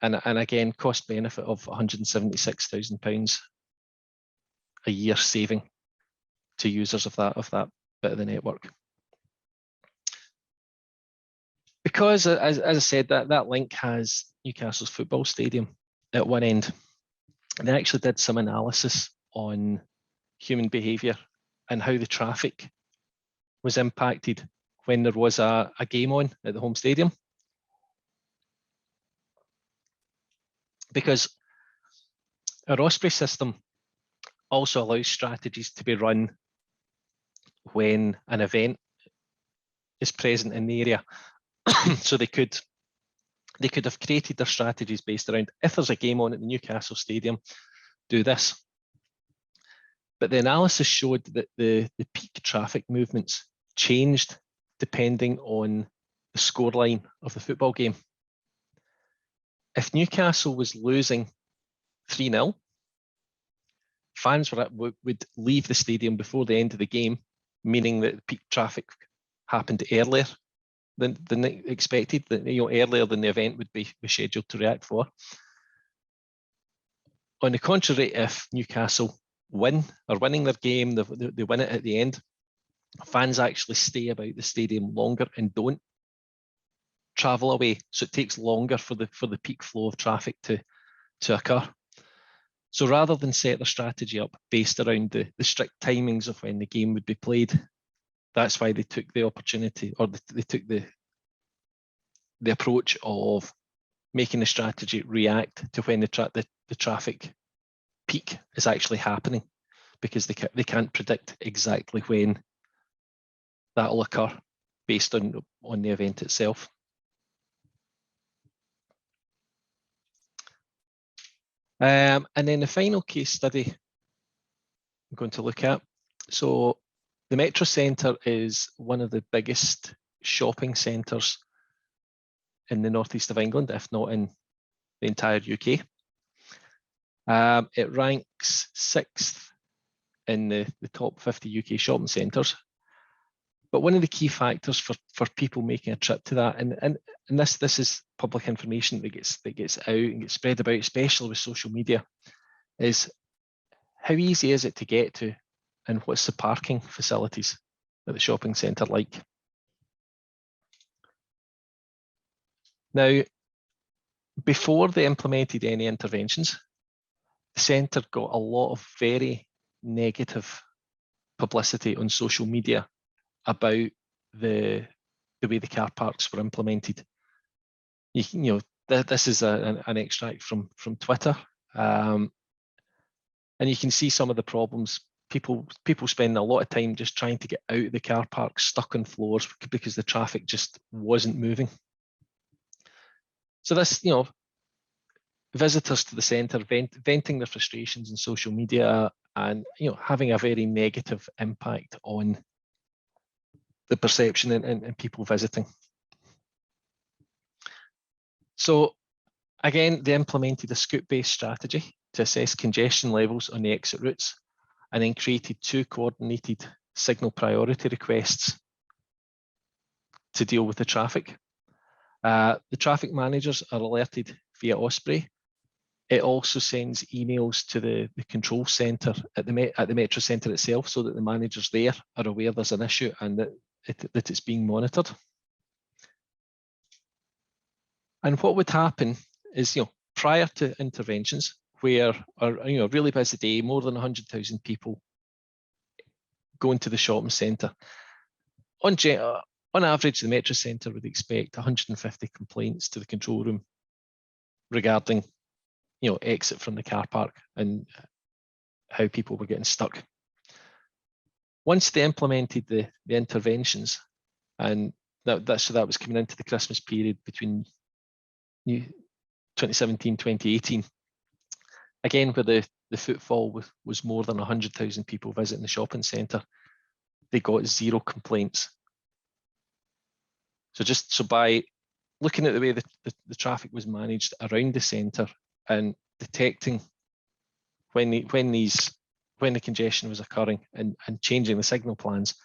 And again, cost benefit of £176,000 a year saving to users of that bit of the network. Because, as I said, that link has Newcastle's football stadium at one end. they actually did some analysis on human behaviour and how the traffic was impacted when there was a game on at the home stadium. Because our Osprey system also allows strategies to be run when an event is present in the area. So they could have created their strategies based around, if there's a game on at the Newcastle Stadium, do this. But the analysis showed that the peak traffic movements changed depending on the scoreline of the football game. If Newcastle was losing 3-0, fans would leave the stadium before the end of the game, meaning that peak traffic happened earlier than expected, earlier than the event would be scheduled to react for. On the contrary, if Newcastle winning their game, they win it at the end, fans actually stay about the stadium longer and don't travel away. So it takes longer for the peak flow of traffic to occur. So rather than set their strategy up based around the strict timings of when the game would be played, that's why they took the opportunity, or they took the approach of making the strategy react to when the traffic peak is actually happening, because they can't predict exactly when that will occur based on the event itself. And then the final case study I'm going to look at. So the Metro Centre is one of the biggest shopping centres in the northeast of England, if not in the entire UK. It ranks 6th in the top 50 UK shopping centres. But one of the key factors for people making a trip to that, and this is public information that gets out and gets spread about, especially with social media, is how easy is it to get to, and what's the parking facilities at the shopping centre like? Now, before they implemented any interventions, the centre got a lot of very negative publicity on social media about the way the car parks were implemented. This is an extract from Twitter, and you can see some of the problems. People spend a lot of time just trying to get out of the car park, stuck on floors because the traffic just wasn't moving. So this, visitors to the centre venting their frustrations in social media, and having a very negative impact on the perception and people visiting. So again, they implemented a scoop-based strategy to assess congestion levels on the exit routes, and then created 2 coordinated signal priority requests to deal with the traffic. The traffic managers are alerted via Osprey. It also sends emails to the control centre at the Metro Centre itself, so that the managers there are aware there's an issue and that it's being monitored. And what would happen is, prior to interventions, where a really busy day, more than 100,000 people going to the shopping centre, on average, the Metro Centre would expect 150 complaints to the control room regarding, exit from the car park and how people were getting stuck. Once they implemented the interventions, and that was coming into the Christmas period between 2017-2018, again, where the footfall was more than 100,000 people visiting the shopping centre, they got 0 complaints. So by looking at the way the traffic was managed around the centre and detecting when the congestion was occurring and changing the signal plans,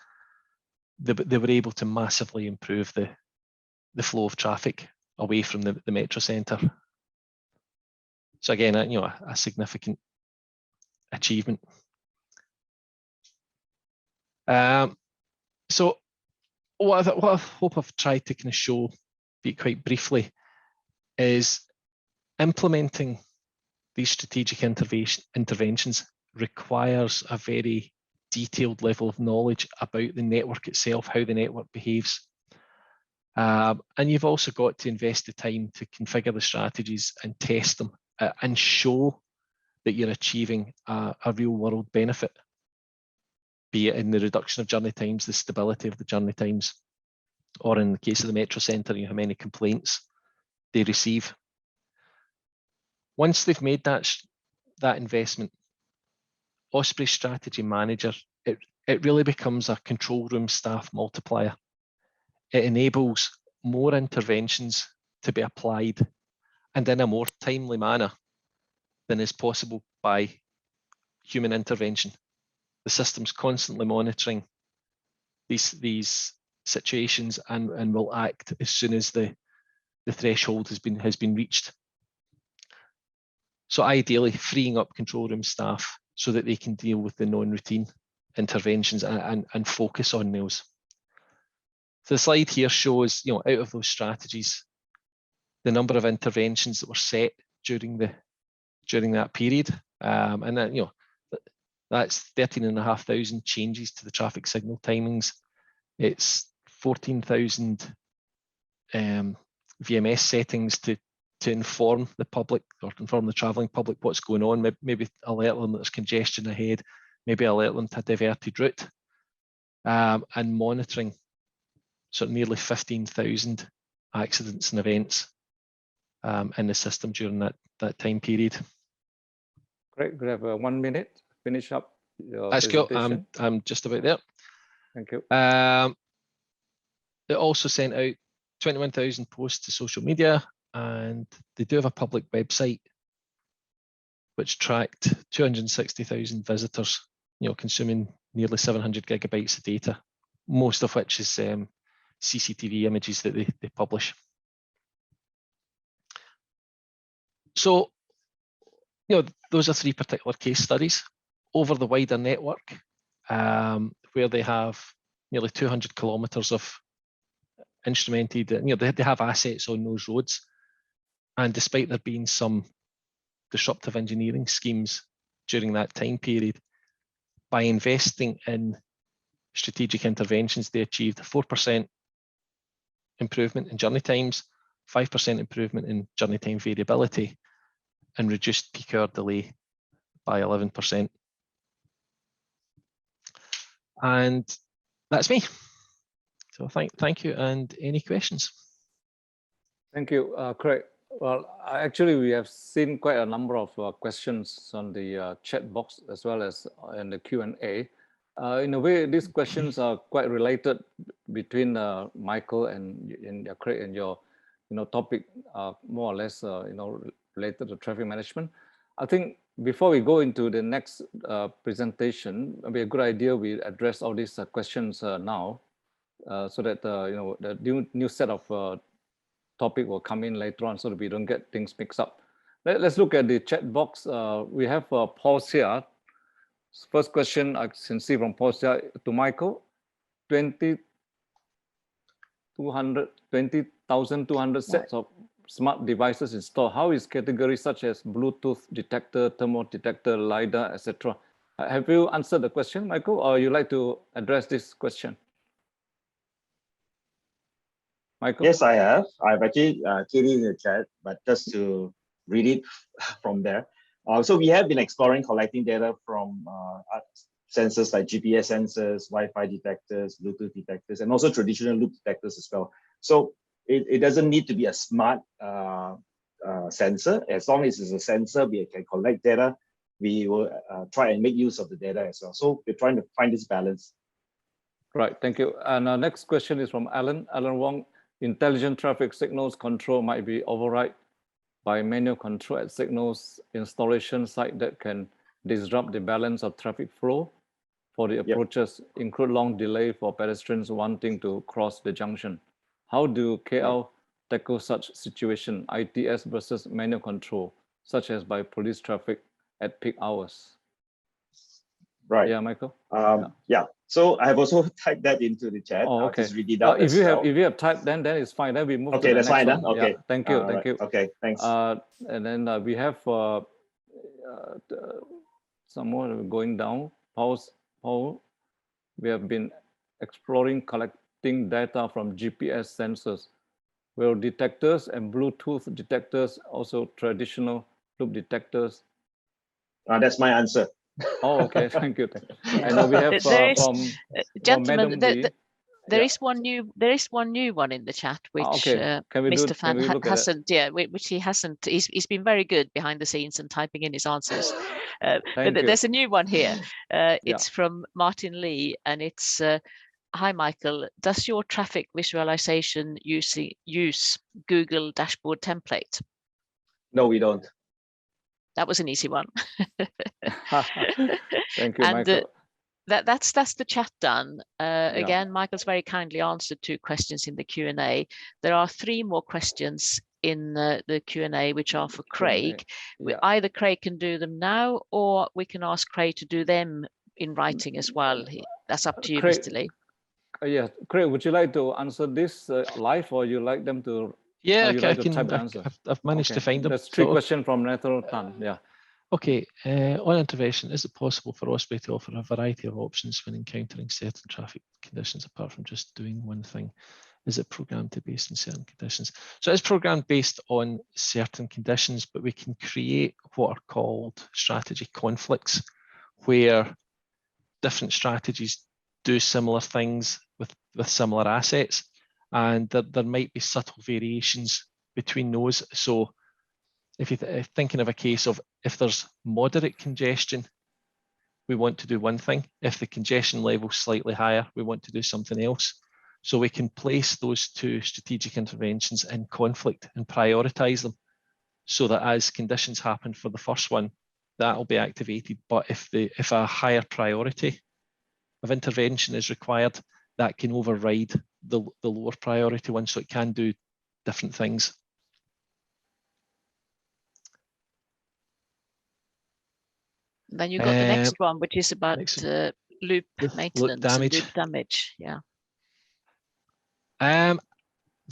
they were able to massively improve the flow of traffic away from the Metro Centre. So again, a significant achievement. So what I hope I've tried to kind of show, quite briefly, is implementing these strategic interventions requires a very detailed level of knowledge about the network itself, how the network behaves. And you've also got to invest the time to configure the strategies and test them and show that you're achieving a real world benefit, be it in the reduction of journey times, the stability of the journey times, or in the case of the Metro Centre, how many complaints they receive. Once they've made that investment, Osprey Strategy Manager, it really becomes a control room staff multiplier. It enables more interventions to be applied and in a more timely manner than is possible by human intervention. The system's constantly monitoring these situations and will act as soon as the threshold has been reached. So ideally, freeing up control room staff so that they can deal with the non-routine interventions and focus on those. So the slide here shows, out of those strategies, the number of interventions that were set during that period, and then that's 13,500 changes to the traffic signal timings. It's 14,000 VMS settings to inform the public or inform the travelling public what's going on. Maybe alert them that there's congestion ahead. Maybe alert them to a diverted route, and monitoring sort of nearly 15,000 accidents and events in the system during that time period. Great. We have 1 minute. Finish up your That's cool. presentation. I'm just about there. Thank you. It also sent out 21,000 posts to social media, and they do have a public website which tracked 260,000 visitors, consuming nearly 700 gigabytes of data, most of which is CCTV images that they publish. So, those are 3 particular case studies over the wider network, where they have nearly 200 kilometres of instrumented, they have assets on those roads. And despite there being some disruptive engineering schemes during that time period, by investing in strategic interventions, they achieved a 4% improvement in journey times, 5% improvement in journey time variability, and reduced peak hour delay by 11%. And that's me. So thank you, and any questions? Thank you, Craig. Well, actually, we have seen quite a number of questions on the chat box as well as in the Q&A. In a way, these questions are quite related between Michael and Craig, and your topic more or less related to traffic management. I think before we go into the next presentation, it'd be a good idea we address all these questions now, so that the new set of topic will come in later on, so that we don't get things mixed up. Let's look at the chat box. We have Paul here. First question I can see from Paul here to Michael. 20,200 sets of smart devices installed. How is categories such as Bluetooth detector, thermal detector, LiDAR, etc.? Have you answered the question, Michael, or you like to address this question? Michael? Yes, I have. I've actually keyed in the chat, but just to read it from there. So we have been exploring collecting data from sensors like GPS sensors, Wi-Fi detectors, Bluetooth detectors, and also traditional loop detectors as well. So it doesn't need to be a smart sensor. As long as it's a sensor, we can collect data. We will try and make use of the data as well. So we're trying to find this balance. Right, thank you. And our next question is from Alan Wong. Intelligent traffic signals control might be override by manual control at signals installation site that can disrupt the balance of traffic flow for the approaches, include long delay for pedestrians wanting to cross the junction. How do KL tackle such situation, ITS versus manual control, such as by police traffic at peak hours? Right. Yeah, Michael? Yeah. So I have also typed that into the chat. Oh, okay. I'll just read it out if you have typed, then it's fine. Then we move to the next one. Okay. Yeah, thank you. Thank you. Okay, thanks. And then we have some more going down. How we have been exploring collecting data from GPS sensors, where detectors and Bluetooth detectors, also traditional loop detectors. That's my answer. Oh, okay, thank you. Yeah. I know we have There is, from gentlemen, Madam there Yeah. is one new one in the chat, which okay. Can we Mr. Fan can we look at it? hasn't, which he hasn't. He's been very good behind the scenes and typing in his answers. But Thank you. there's a new one here. It's from Martin Lee, and it's hi Michael. Does your traffic visualization use Google dashboard template? No, we don't. That was an easy one. Thank you, And Michael. that's the chat done. Again, Michael's very kindly answered 2 questions in the Q&A. There are 3 more questions in the Q&A, which are for Craig. Either Craig can do them now, or we can ask Craig to do them in writing as well. That's up to you, Craig, Mr. Lee. Yeah, Craig, would you like to answer this live, or you like them to? Yeah, you like to type the I answer? I've managed to find them. That's 3 questions from Nathan Tan. Yeah. Okay, on intervention, is it possible for OSPI to offer a variety of options when encountering certain traffic conditions apart from just doing one thing? Is it programmed to based on certain conditions? So it's programmed based on certain conditions, but we can create what are called strategy conflicts, where different strategies do similar things with similar assets, and there might be subtle variations between those. So if you're thinking of a case of if there's moderate congestion, we want to do one thing. If the congestion level is slightly higher, we want to do something else. So we can place those 2 strategic interventions in conflict and prioritize them, so that as conditions happen for the first one, that will be activated. But if a higher priority of intervention is required, that can override the lower priority one, so it can do different things. Then you got the next one, which is about loop maintenance, loop damage. and loop damage. Yeah.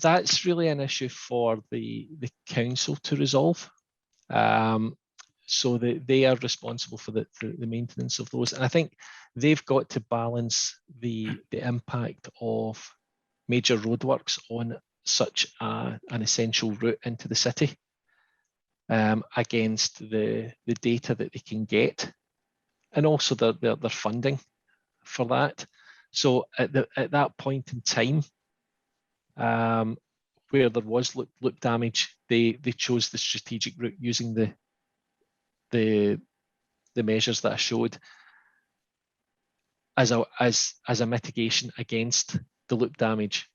That's really an issue for the council to resolve. So they are responsible for the maintenance of those, and I think they've got to balance the impact of major roadworks on such an essential route into the city against the data that they can get, and also their funding for that. So at that point in time, where there was loop damage, they chose the strategic route using the measures that I showed as a mitigation against the loop damage.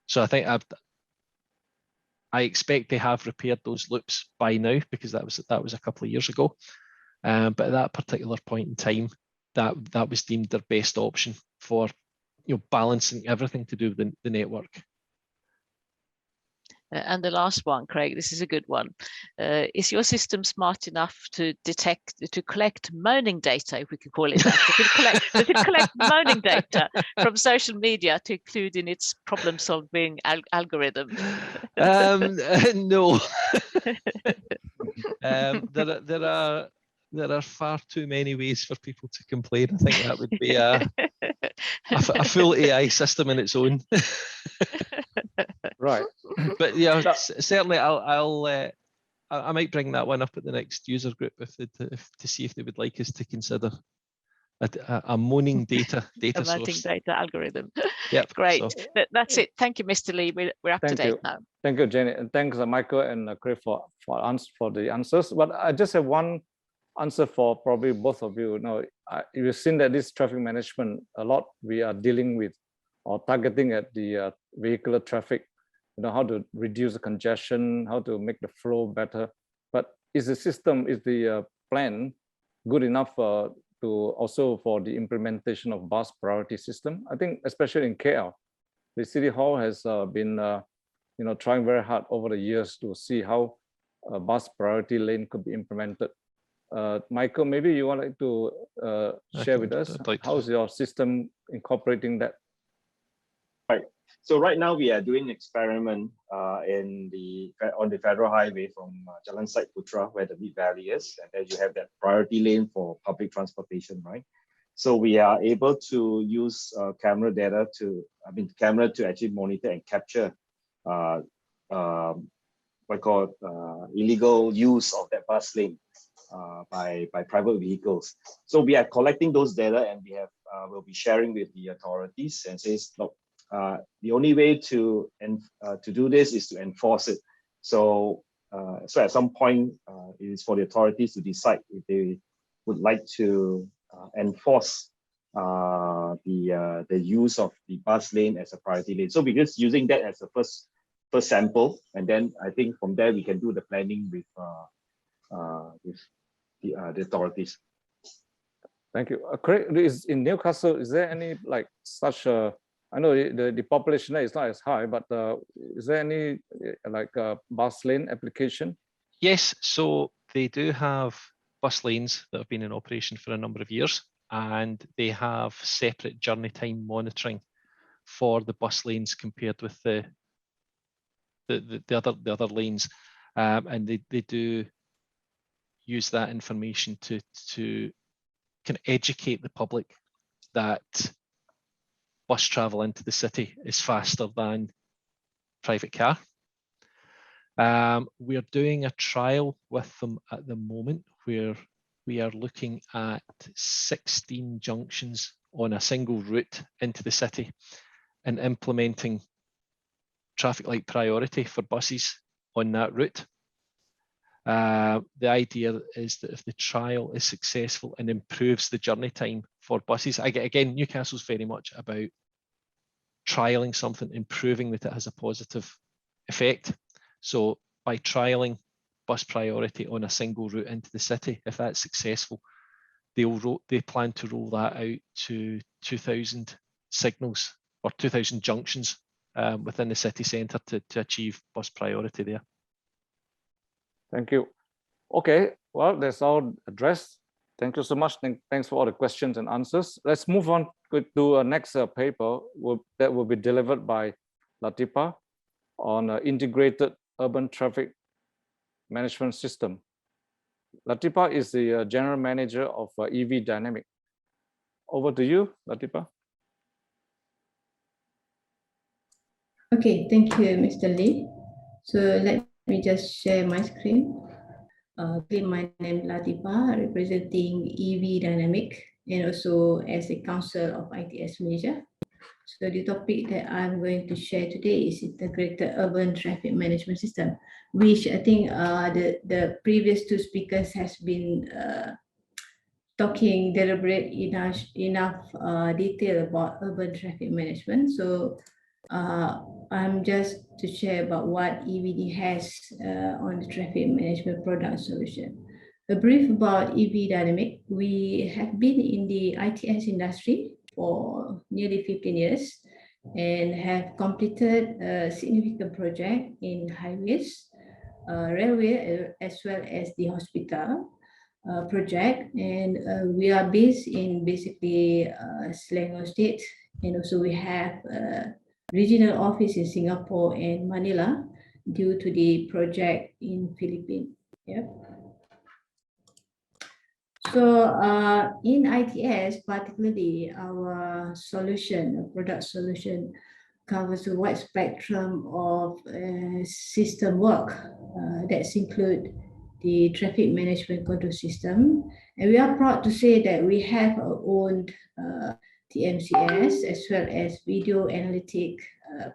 So I think I expect they have repaired those loops by now, because that was a couple of years ago. But at that particular point in time, that was deemed their best option for balancing everything to do with the network. And the last one, Craig, this is a good one. Is your system smart enough to collect moaning data, if we could call it that? Does it collect moaning data from social media to include in its problem-solving algorithm? No. There are far too many ways for people to complain. I think that would be a full AI system in its own. Right. But yeah, certainly I might bring that one up at the next user group to see if they would like us to consider a moaning data source. Data algorithm. Yep. Great. So. That's it. Thank you, Mr. Lee. We're up to date now. Thank you, Jenny, and thanks, Michael and Craig for the answers. But I just have one answer for probably both of you. You've seen that this traffic management, a lot we are dealing with or targeting at the vehicular traffic. How to reduce the congestion, how to make the flow better. But is the plan good enough to also for the implementation of bus priority system? I think especially in KL, the City Hall has been trying very hard over the years to see how a bus priority lane could be implemented. Michael, maybe you would like to share with us how's your system incorporating that? Right. So right now we are doing an experiment on the federal highway from Jalan Said Putra, where the Mid Valley is, and then you have that priority lane for public transportation, right? So we are able to use camera to actually monitor and capture what called illegal use of that bus lane by private vehicles. So we are collecting those data, and we'll be sharing with the authorities and says, look, the only way to do this is to enforce it. So at some point, it is for the authorities to decide if they would like to enforce the use of the bus lane as a priority lane. So we're just using that as a first sample, and then I think from there we can do the planning with the authorities. Thank you. Craig, in Newcastle, is there any like such a? I know the population there is not as high, but is there any like bus lane application? Yes, so they do have bus lanes that have been in operation for a number of years, and they have separate journey time monitoring for the bus lanes compared with the other lanes, and they do use that information to kind of educate the public that bus travel into the city is faster than private car. We are doing a trial with them at the moment where we are looking at 16 junctions on a single route into the city and implementing traffic light priority for buses on that route. The idea is that if the trial is successful and improves the journey time for buses, again, Newcastle's very much about trialing something, improving that it has a positive effect. So by trialing bus priority on a single route into the city, if that's successful, they plan to roll that out to 2,000 signals or 2,000 junctions within the city centre to achieve bus priority there. Thank you. Okay, well, that's all addressed. Thank you so much. Thanks for all the questions and answers. Let's move on to our next paper that will be delivered by Latipa on integrated urban traffic management system. Latipa is the general manager of EV Dynamic. Over to you, Latipa. Okay, thank you, Mr. Lee. So let me just share my screen. My name is Latipa, representing EV Dynamic and also as a council of ITS Malaysia. So the topic that I'm going to share today is integrated urban traffic management system, which I think the previous two speakers has been talking deliberate enough detail about urban traffic management. So I'm just to share about what EVD has on the traffic management product solution. A brief about EV Dynamic. We have been in the ITS industry for nearly 15 years and have completed a significant project in highways, railway, as well as the hospital project. And we are based in basically Selangor State, and also we have regional office in Singapore and Manila due to the project in Philippines. Yep. So in ITS, particularly our solution, product solution, covers a wide spectrum of system work that's include the traffic management control system. And we are proud to say that we have our own TMCS as well as video analytic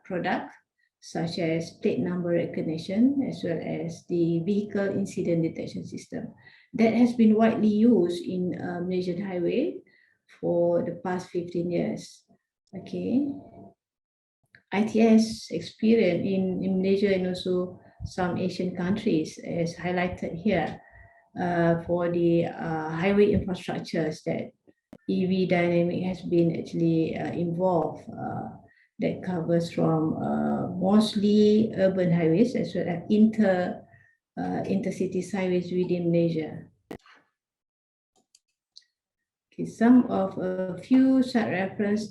product, such as plate number recognition, as well as the vehicle incident detection system that has been widely used in Malaysian highway for the past 15 years. Okay. ITS experience in Malaysia and also some Asian countries is highlighted here for the highway infrastructures that EV Dynamic has been actually involved, that covers from mostly urban highways as well as intercity highways within Malaysia. Okay, some of a few side reference.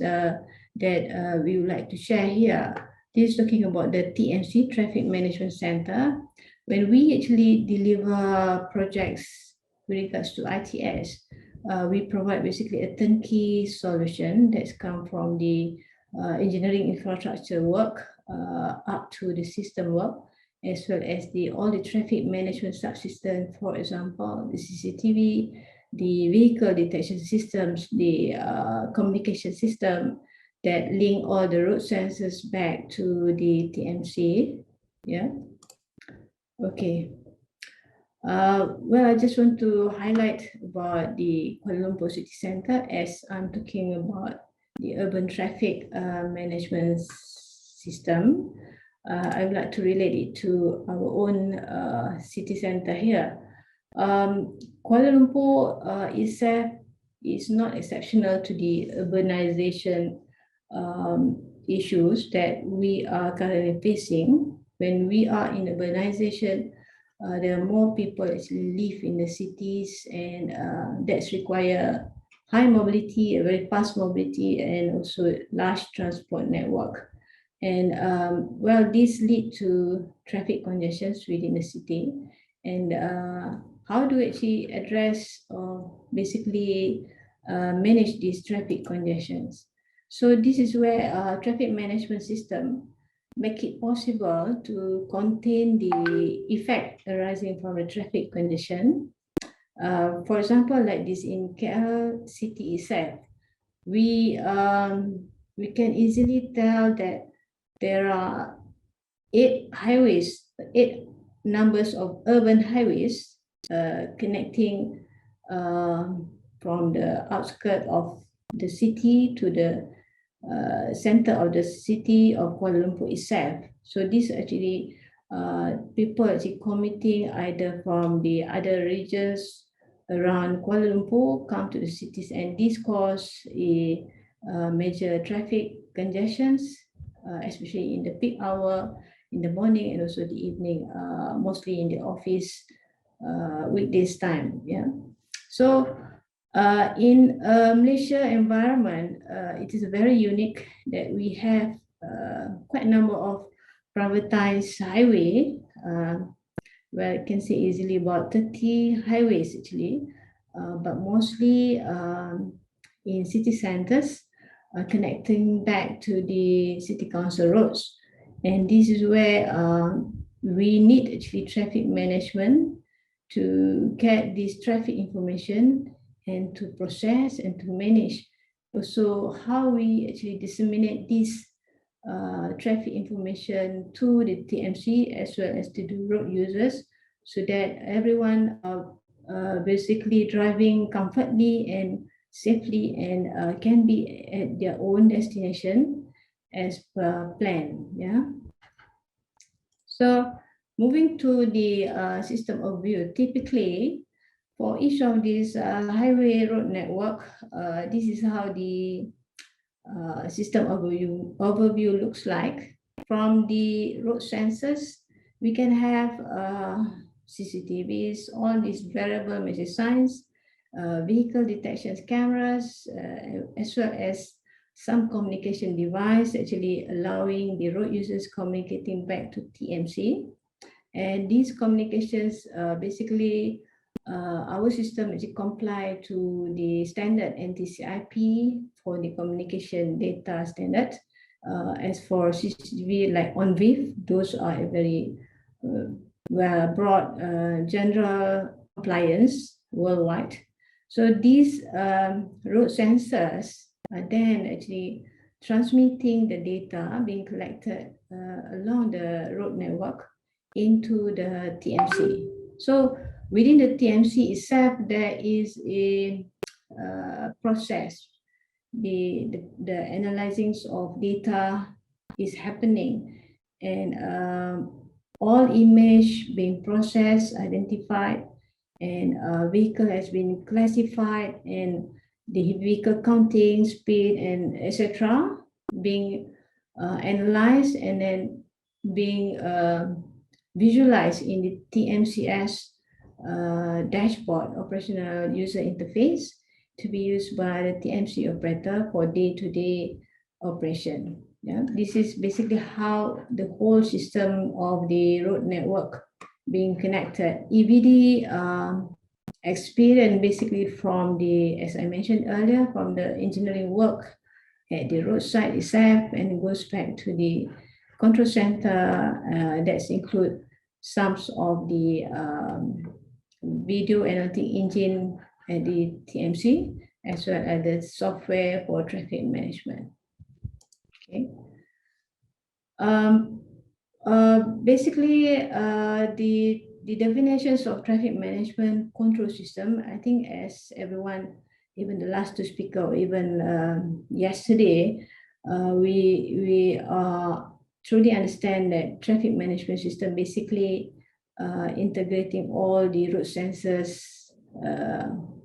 that we would like to share here. This is talking about the TMC, Traffic Management Center. When we actually deliver projects with regards to ITS, we provide basically a turnkey solution that's come from the engineering infrastructure work up to the system work, as well as all the traffic management subsystems, for example, the CCTV, the vehicle detection systems, the communication system that link all the road sensors back to the TMC. Yeah. Okay. Well, I just want to highlight about the Kuala Lumpur City Centre, as I'm talking about the urban traffic management system. I would like to relate it to our own city centre here. Kuala Lumpur itself is not exceptional to the urbanization issues that we are currently facing. When we are in urbanization, there are more people actually live in the cities, and that's require high mobility, a very fast mobility, and also large transport network. And well, this lead to traffic congestions within the city. And how do we actually address or basically manage these traffic congestions? So this is where traffic management system make it possible to contain the effect arising from the traffic condition. For example, like this in KL city itself, we can easily tell that there are 8 numbers of urban highways connecting from the outskirts of the city to the center of the city of Kuala Lumpur itself. So this actually people actually commuting either from the other regions around Kuala Lumpur come to the cities, and this cause a major traffic congestions, especially in the peak hour, in the morning, and also the evening, mostly in the office weekdays time. Yeah. So in Malaysia environment, it is very unique that we have quite a number of privatized highway. Well, you can say easily about 30 highways actually, but mostly in city centers, connecting back to the city council roads. And this is where we need actually traffic management to get this traffic information and to process and to manage also how we actually disseminate this traffic information to the TMC as well as to the road users, so that everyone basically driving comfortably and safely and can be at their own destination as per plan. Yeah. So moving to the system overview, typically for each of these highway road network, this is how the system overview looks like. From the road sensors, we can have CCTVs, all these variable message signs, vehicle detection cameras, as well as some communication device actually allowing the road users communicating back to TMC. And these communications basically our system actually comply to the standard NTCIP for the communication data standard. As for CCTV, like ONVIF, those are a very well broad general compliance worldwide. So these road sensors are then actually transmitting the data being collected along the road network into the TMC. So within the TMC itself, there is a process. The analyzing of data is happening, and all image being processed, identified, and vehicle has been classified, and the vehicle counting, speed, and etc. being analyzed and then being visualized in the TMCS dashboard, operational user interface, to be used by the TMC operator for day-to-day operation. Yeah, this is basically how the whole system of the road network being connected. EVD experience basically from the, as I mentioned earlier, from the engineering work at the roadside itself, and it goes back to the control center that include some of the video analytic engine at the TMC, as well as the software for traffic management. Okay. Basically, the definitions of traffic management control system, I think as everyone, even the last two speaker, or even yesterday, we truly understand that traffic management system basically integrating all the road sensors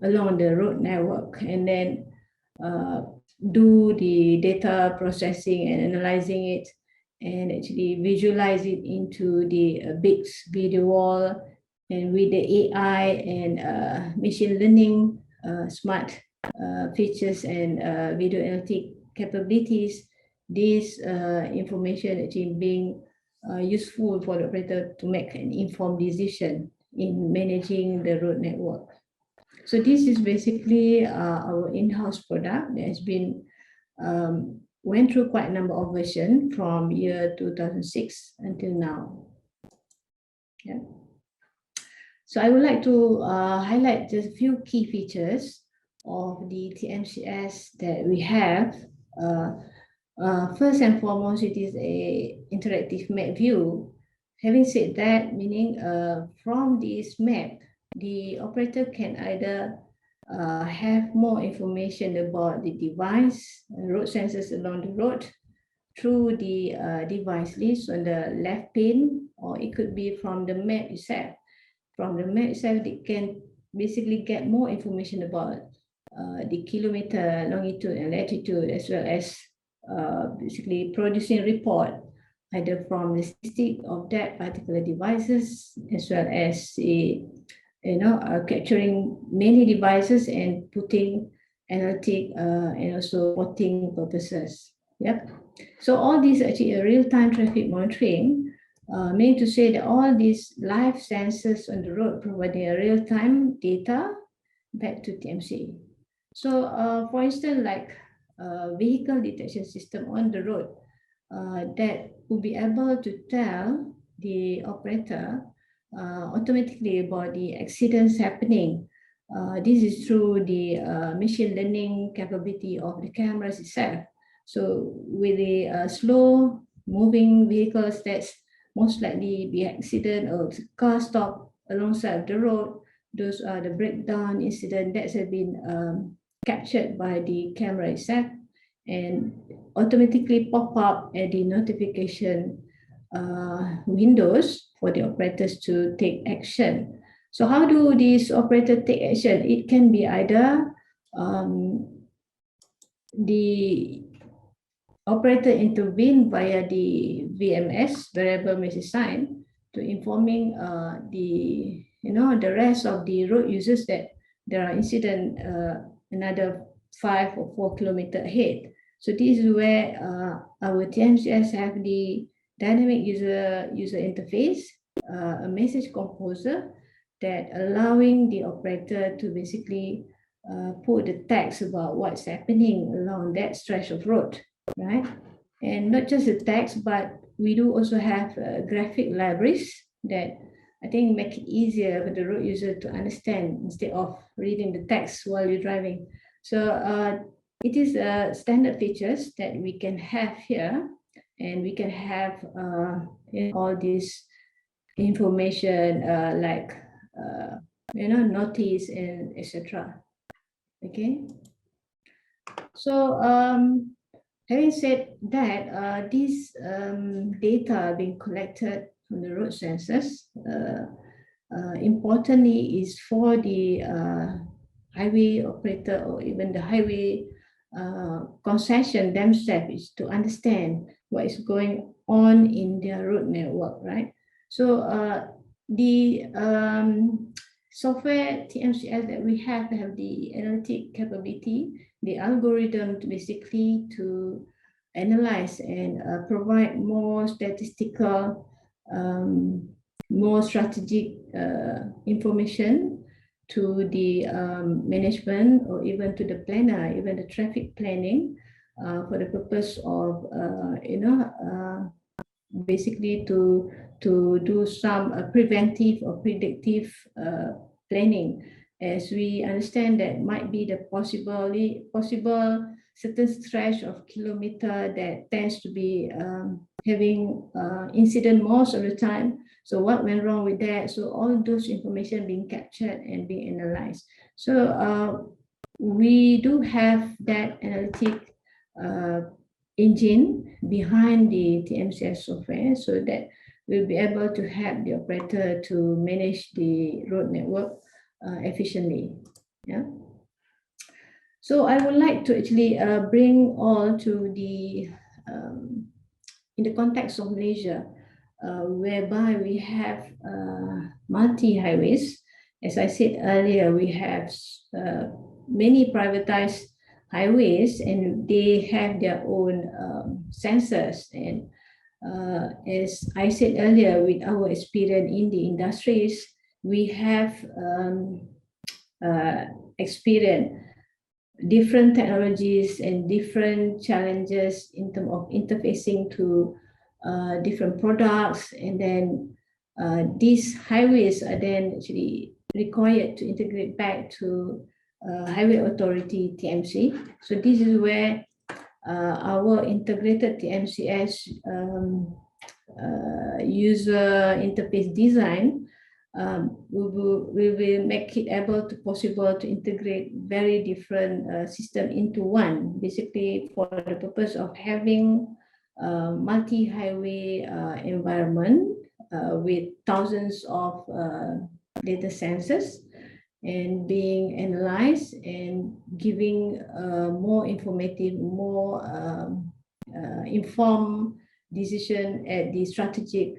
along the road network, and then do the data processing and analyzing it, and actually visualize it into the big video wall, and with the AI and machine learning smart features and video analytic capabilities, this information actually being useful for the operator to make an informed decision in managing the road network. So this is basically our in-house product that has been went through quite a number of versions from year 2006 until now. Yeah. So I would like to highlight just a few key features of the TMCS that we have. First and foremost, it is a interactive map view. Having said that, meaning from this map, the operator can either have more information about the device, road sensors along the road, through the device list on the left pane, or it could be from the map itself. From the map itself, they can basically get more information about the kilometer, longitude and latitude, as well as basically producing a report either from the statistic of that particular devices, as well as capturing many devices and putting analytic and also reporting purposes. Yep. So all these actually a real-time traffic monitoring, meaning to say that all these live sensors on the road providing a real-time data back to TMC. So for instance, like vehicle detection system on the road that will be able to tell the operator automatically about the accidents happening. This is through the machine learning capability of the cameras itself. So with the slow moving vehicles, that's most likely be accident or car stop alongside the road. Those are the breakdown incident that have been captured by the camera itself and automatically pop up at the notification windows for the operators to take action. So how do these operators take action? It can be either the operator intervene via the VMS, variable message sign, to informing the rest of the road users that there are incident another 5 or 4 kilometers ahead. So this is where our TMCS have the dynamic user interface, a message composer that allowing the operator to basically put the text about what's happening along that stretch of road, right? And not just the text, but we do also have graphic libraries that I think make it easier for the road user to understand instead of reading the text while you're driving. So it is standard features that we can have here, and we can have all this information like notice and etc. Okay. So having said that, this data being collected from the road sensors, importantly is for the highway operator or even the highway concession themselves is to understand what is going on in their road network, right? So the software TMCS that we have the analytic capability, the algorithm to basically to analyze and provide more statistical, more strategic information to the management, or even to the planner, even the traffic planning, for the purpose of basically to do some preventive or predictive planning, as we understand that might be the possible certain stretch of kilometer that tends to be having incident most of the time. So what went wrong with that? So all those information being captured and being analyzed. So we do have that analytic engine behind the TMCS software, so that we'll be able to help the operator to manage the road network efficiently. Yeah. So I would like to actually bring all to the in the context of Malaysia, whereby we have multi-highways. As I said earlier, we have many privatized highways, and they have their own sensors. And as I said earlier, with our experience in the industries, we have experienced different technologies and different challenges in terms of interfacing to different products. And then these highways are then actually required to integrate back to Highway Authority TMC. So this is where our integrated TMCS user interface design we will make it possible to integrate very different systems into one, basically for the purpose of having multi-highway environment with thousands of data sensors and being analyzed and giving more informative, more informed decision at the strategic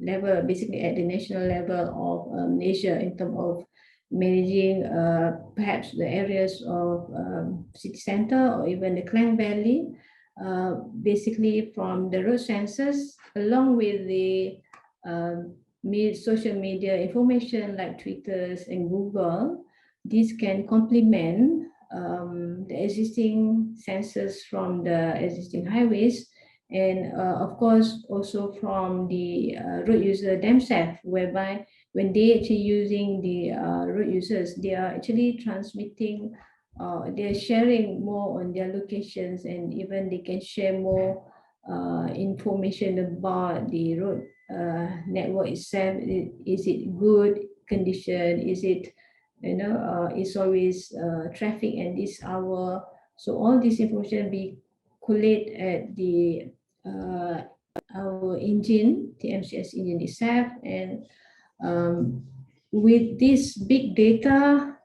level, basically at the national level of Malaysia, in terms of managing perhaps the areas of city center or even the Klang Valley, basically from the road sensors, along with the social media information like Twitter and Google. This can complement the existing sensors from the existing highways, and of course also from the road user themselves, whereby when they actually using the road users, they are actually transmitting, they're sharing more on their locations, and even they can share more information about the road network itself. Is it good condition? Is it, it's always traffic and this hour? So all this information be collate at the our engine, the TMCS engine itself, and with this big data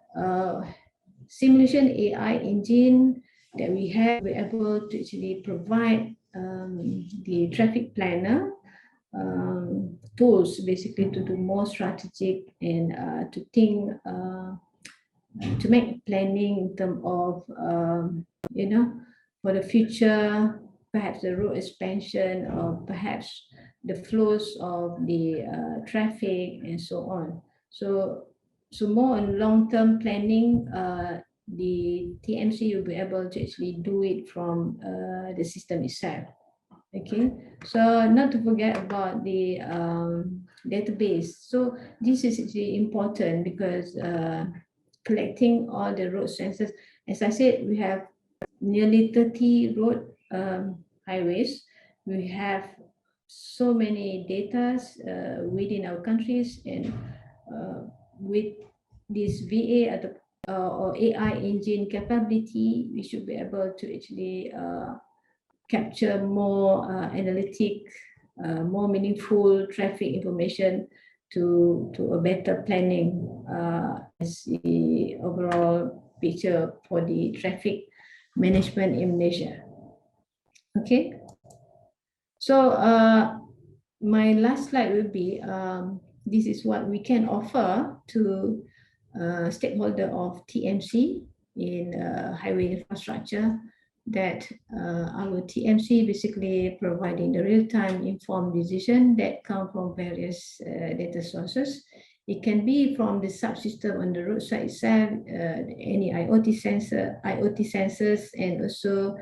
simulation AI engine that we have, we're able to actually provide the traffic planner tools, basically to do more strategic and to think, to make planning in terms of for the future, perhaps the road expansion, or perhaps the flows of the traffic and so on. So more on long-term planning, the TMC will be able to actually do it from the system itself. Okay, so not to forget about the database. So this is actually important because collecting all the road sensors, as I said, we have nearly 30 road highways. We have so many data within our countries, and with this VA or AI engine capability, we should be able to actually capture more analytic, more meaningful traffic information to a better planning as the overall picture for the traffic management in Malaysia. Okay, so my last slide will be this is what we can offer to stakeholder of TMC in highway infrastructure. that our TMC basically providing the real-time informed decision that come from various data sources. It can be from the subsystem on the roadside itself, any IoT sensors, and also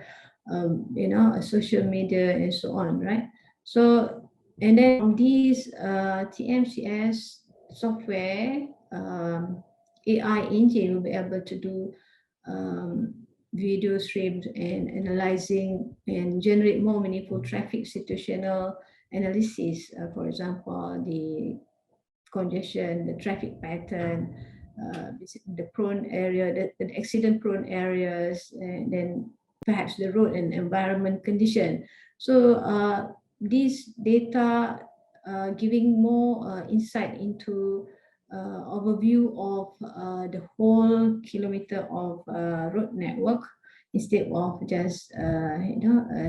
social media and so on, right? So, and then from these TMCS software, AI engine will be able to do video streams and analyzing and generate more meaningful traffic situational analysis. For example, the congestion, the traffic pattern, the prone area, the accident prone areas, and then perhaps the road and environment condition. So these data giving more insight into overview of the whole kilometer of road network instead of just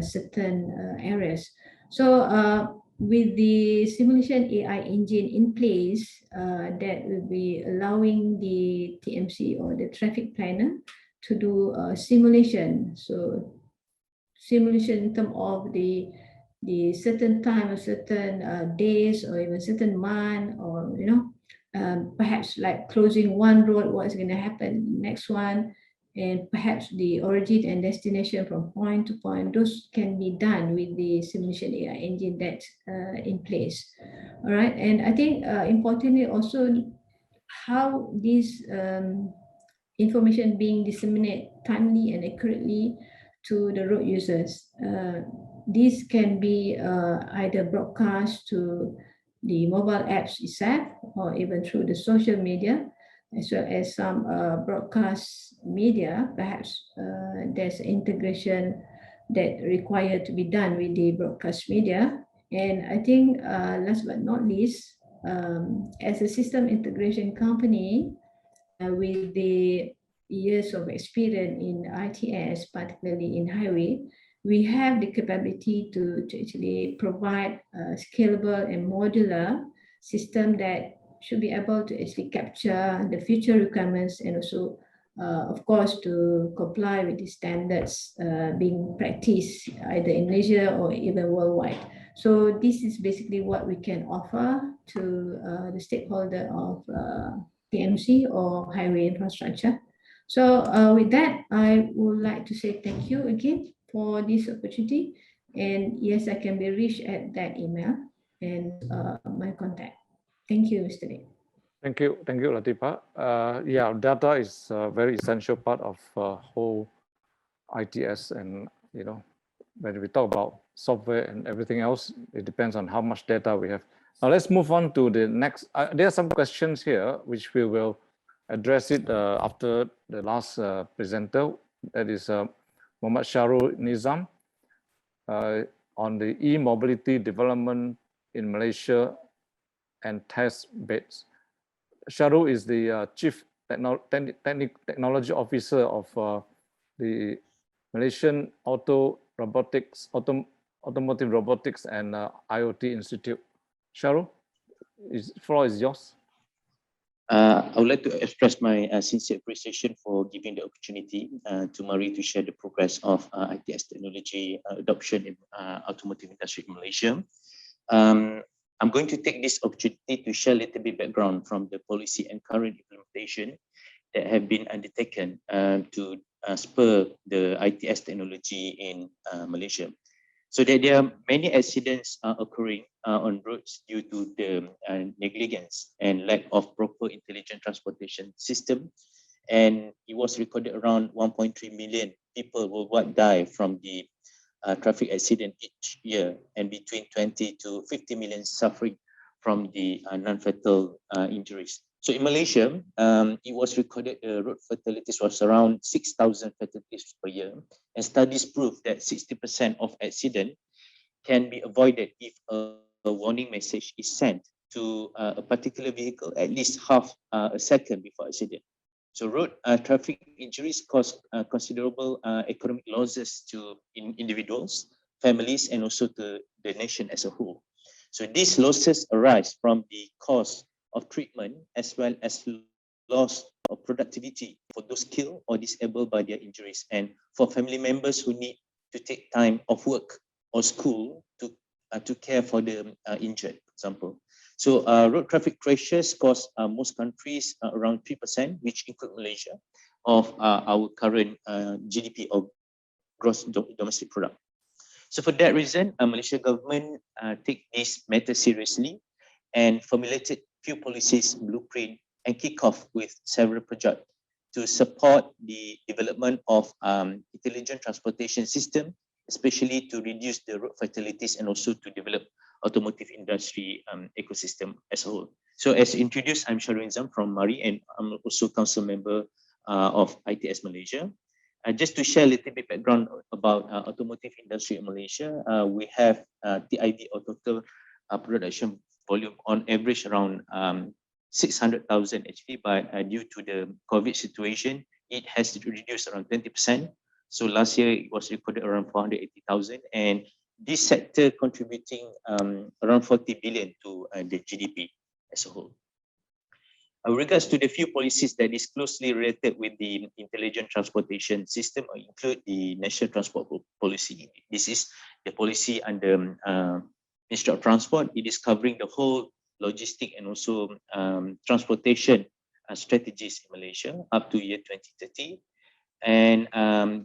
certain areas. So with the simulation AI engine in place, that will be allowing the TMC or the traffic planner to do simulation. So simulation in terms of the certain time or certain days or even certain month, or perhaps like closing one road, what's going to happen next one, and perhaps the origin and destination from point to point. Those can be done with the simulation AI engine that's in place. All right, and I think importantly also how this information being disseminated timely and accurately to the road users. This can be either broadcast to the mobile apps itself, or even through the social media, as well as some broadcast media. Perhaps there's integration that required to be done with the broadcast media. And I think last but not least, as a system integration company, with the years of experience in ITS, particularly in highway, we have the capability to actually provide a scalable and modular system that should be able to actually capture the future requirements, and also, of course, to comply with the standards being practiced either in Malaysia or even worldwide. So this is basically what we can offer to the stakeholder of PMC or highway infrastructure. So with that, I would like to say thank you again for this opportunity. And yes, I can be reached at that email and my contact. Thank you, Mr. Lee. Thank you, Latifa. Yeah, data is a very essential part of whole ITS, and when we talk about software and everything else, it depends on how much data we have. Now let's move on to the next. There are some questions here which we will address it after the last presenter. That is Muhammad Sharul Nizam on the e-mobility development in Malaysia and test beds. Sharul is the Chief Technology Officer of the Malaysian Automotive Robotics and IoT Institute. Sharul, floor is yours. I would like to express my sincere appreciation for giving the opportunity to Miri to share the progress of ITS technology adoption in automotive industry in Malaysia. I'm going to take this opportunity to share a little bit background from the policy and current implementation that have been undertaken to spur the ITS technology in Malaysia. So that there are many accidents occurring on roads due to the negligence and lack of proper intelligent transportation system. And it was recorded around 1.3 million people worldwide die from the traffic accident each year, and between 20 to 50 million suffering from the non-fatal injuries. So in Malaysia, it was recorded road fatalities was around 6,000 fatalities per year, and studies prove that 60% of accident can be avoided if a warning message is sent to a particular vehicle at least half a second before accident. So road traffic injuries cause considerable economic losses to individuals, families, and also to the nation as a whole. So these losses arise from the cost of treatment as well as loss of productivity for those killed or disabled by their injuries, and for family members who need to take time off work or school to care for the injured, for example. So road traffic crashes cost most countries around 3%, which include Malaysia, of our current GDP or gross domestic product. So for that reason, Malaysia government take this matter seriously and formulated few policies, blueprint, and kick off with several projects to support the development of intelligent transportation system, especially to reduce the road fatalities and also to develop automotive industry ecosystem as a whole. So as introduced, I'm Sharwin Zam from Miri, and I'm also council member of ITS Malaysia. Just to share a little bit background about automotive industry in Malaysia, we have TIV or total production volume on average around 600,000 actually, but due to the COVID situation, it has reduced around 20%. So last year it was recorded around 480,000, and this sector contributing around 40 billion to the GDP as a whole. With regards to the few policies that is closely related with the intelligent transportation system, include the National Transport Policy. This is the policy under Ministry of Transport. It is covering the whole logistic and also transportation strategies in Malaysia up to year 2030. And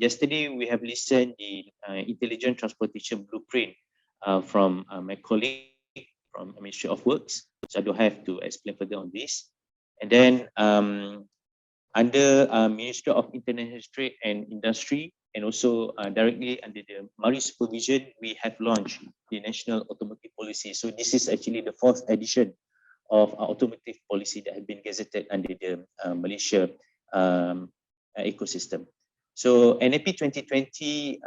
yesterday we have listened the intelligent transportation blueprint from my colleague from Ministry of Works, so I don't have to explain further on this. And then under Ministry of International Trade and Industry, and also directly under the Miri supervision, we have launched the National Automotive Policy. So this is actually the 4th edition of automotive policy that has been gazetted under the Malaysia ecosystem. So NAP 2020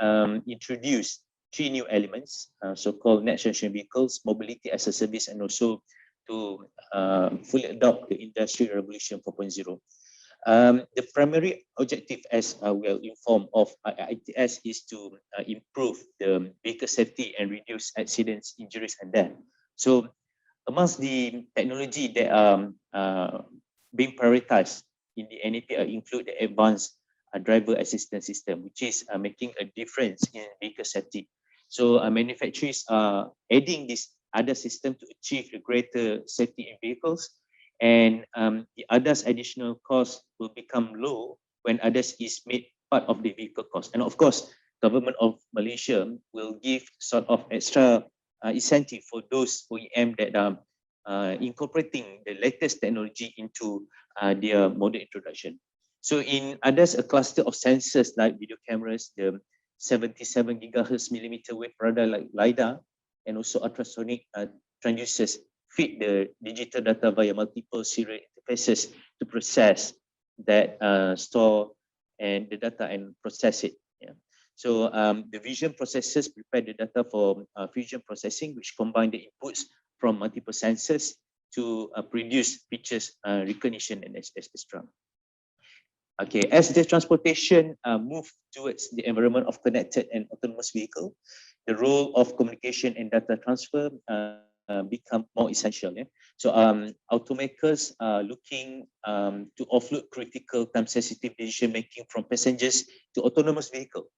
introduced 3 new elements, so-called next generation vehicles, mobility as a service, and also to fully adopt the Industry Revolution 4.0. The primary objective, as we are informed of ITS, is to improve the vehicle safety and reduce accidents, injuries, and death. So amongst the technology that are being prioritized in the NAP include the advanced driver assistance system, which is making a difference in vehicle safety. So manufacturers are adding this other system to achieve the greater safety in vehicles, and the others additional cost will become low when others is made part of the vehicle cost. And of course, government of Malaysia will give sort of extra incentive for those OEM that are incorporating the latest technology into their model introduction. So in others, a cluster of sensors like video cameras, the 77 gigahertz millimeter wave radar like LiDAR, and also ultrasonic transducers feed the digital data via multiple serial interfaces to process that store and the data and process it. Yeah. So the vision processors prepare the data for fusion processing, which combine the inputs from multiple sensors to produce features recognition and etc. Okay, as the transportation move towards the environment of connected and autonomous vehicle, the role of communication and data transfer become more essential. Yeah? So automakers are looking to offload critical time-sensitive decision-making from passengers to autonomous vehicle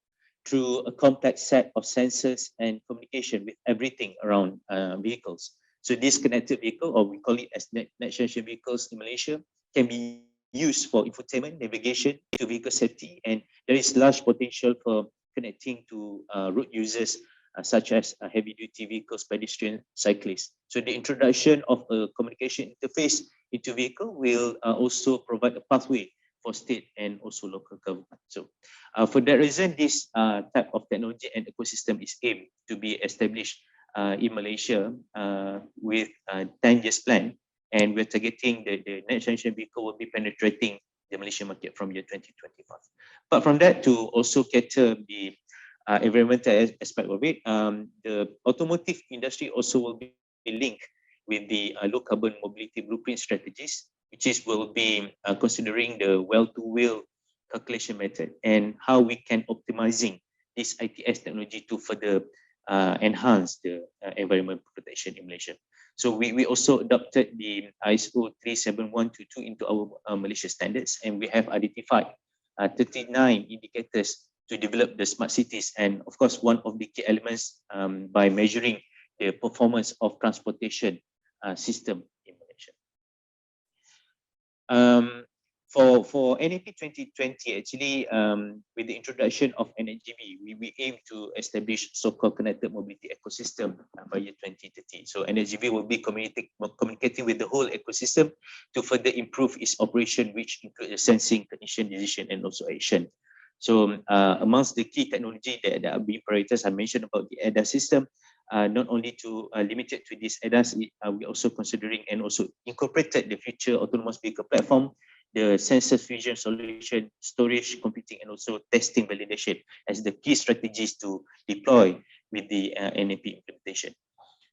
through a complex set of sensors and communication with everything around vehicles. So this connected vehicle, or we call it as next generation vehicles in Malaysia, can be used for infotainment, navigation, to vehicle safety, and there is large potential for connecting to road users such as heavy-duty vehicles, pedestrians, cyclists. So the introduction of a communication interface into vehicle will also provide a pathway for state and also local government. So for that reason, this type of technology and ecosystem is aimed to be established in Malaysia with a 10 years plan. And we're targeting the next generation vehicle will be penetrating the Malaysian market from year 2025. But from that, to also cater the environmental aspect of it, the automotive industry also will be linked with the low carbon mobility blueprint strategies, which is will be considering the well-to-wheel calculation method and how we can optimizing this ITS technology to further enhance the environment protection in Malaysia. So we also adopted the ISO 37122 into our Malaysia standards, and we have identified 39 indicators to develop the smart cities. And of course, one of the key elements by measuring the performance of transportation system in Malaysia. For NAP 2020, actually, with the introduction of NHGV, we aim to establish so-called connected mobility ecosystem by year 2030. So NHGV will be communicating with the whole ecosystem to further improve its operation, which include the sensing, cognition, decision, and also action. So amongst the key technology that are being prioritized, I mentioned about the ADAS system. Not only to limited to this ADAS, we also considering and also incorporated the future autonomous vehicle platform, the sensor fusion solution, storage, computing, and also testing validation as the key strategies to deploy with the NAP implementation.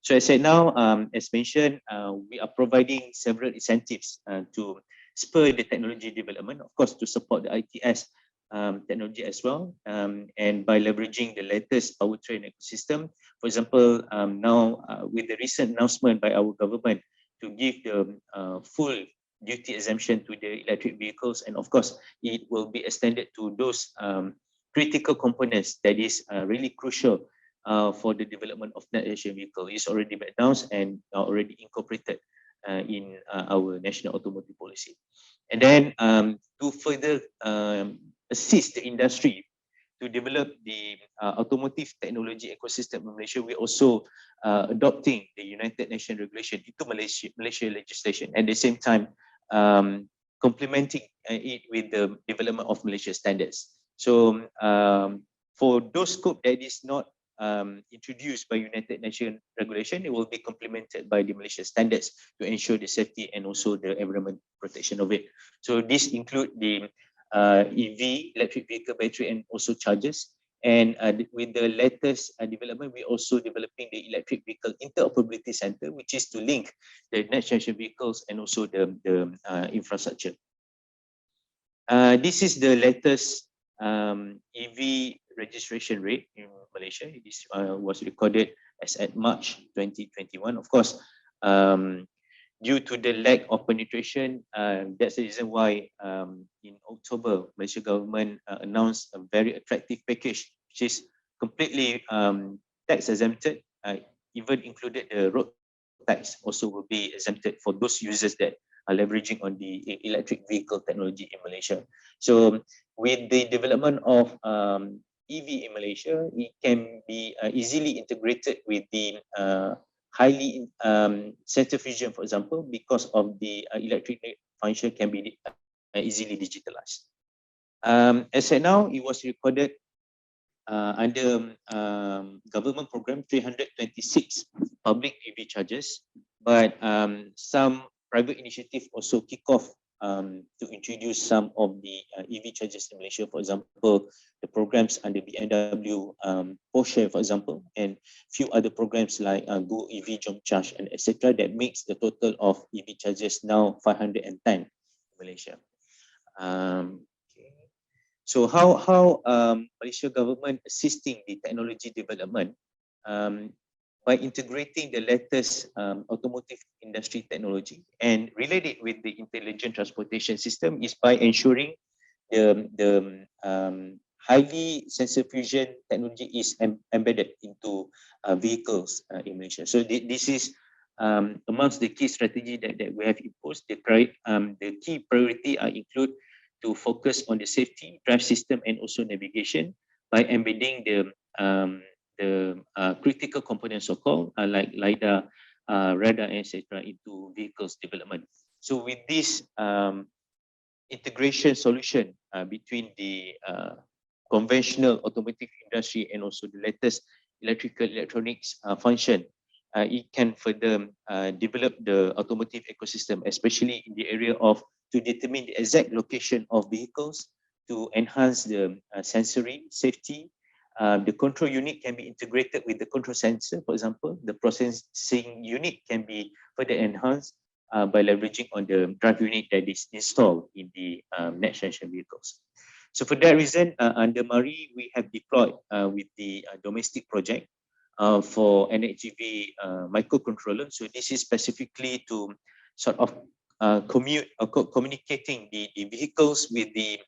So as I said now, as mentioned, we are providing several incentives to spur the technology development, of course, to support the ITS technology as well, and by leveraging the latest powertrain ecosystem. For example, now with the recent announcement by our government to give the full duty exemption to the electric vehicles, and of course it will be extended to those critical components that is really crucial for the development of net zero vehicle. Is already announced and already incorporated in our national automotive policy. And then to further assist the industry to develop the automotive technology ecosystem in Malaysia, we also adopting the United Nations regulation into Malaysia legislation. At the same time, complementing it with the development of Malaysia standards. So for those scope that is not introduced by United Nations regulation, it will be complemented by the Malaysia standards to ensure the safety and also the environment protection of it. So this include the EV, electric vehicle battery, and also chargers. And with the latest development, we also developing the electric vehicle interoperability center, which is to link the next generation vehicles and also the infrastructure. This is the latest EV registration rate in Malaysia. This was recorded as at March 2021. Of course, due to the lack of penetration, that's the reason why in October, Malaysia government announced a very attractive package, which is completely tax exempted, even included the road tax also will be exempted for those users that are leveraging on the electric vehicle technology in Malaysia. So with the development of EV in Malaysia, it can be easily integrated with the highly sensor fusion, for example, because of the electric function can be easily digitalized. As said now, it was recorded under government program 326 public EV chargers, but some private initiative also kick off to introduce some of the EV chargers in Malaysia. For example, the programs under BMW, Porsche, for example, and few other programs like Go EV, Jom Charge, and etc. That makes the total of EV chargers now 510 in Malaysia. So how Malaysia government assisting the technology development by integrating the latest automotive industry technology and related with the intelligent transportation system is by ensuring the highly sensor fusion technology is embedded into vehicles in Malaysia. So this is amongst the key strategy that we have imposed. The key priority include to focus on the safety, drive system, and also navigation by embedding the critical components, so-called like LiDAR, radar, etc., into vehicles development. So with this integration solution between the conventional automotive industry and also the latest electrical electronics function, it can further develop the automotive ecosystem, especially in the area of to determine the exact location of vehicles, to enhance the sensory safety. The control unit can be integrated with the control sensor. For example, the processing unit can be further enhanced by leveraging on the drive unit that is installed in the next generation vehicles. So for that reason, under Miri, we have deployed with the domestic project for NHGV microcontroller. So this is specifically to sort of communicating the vehicles with the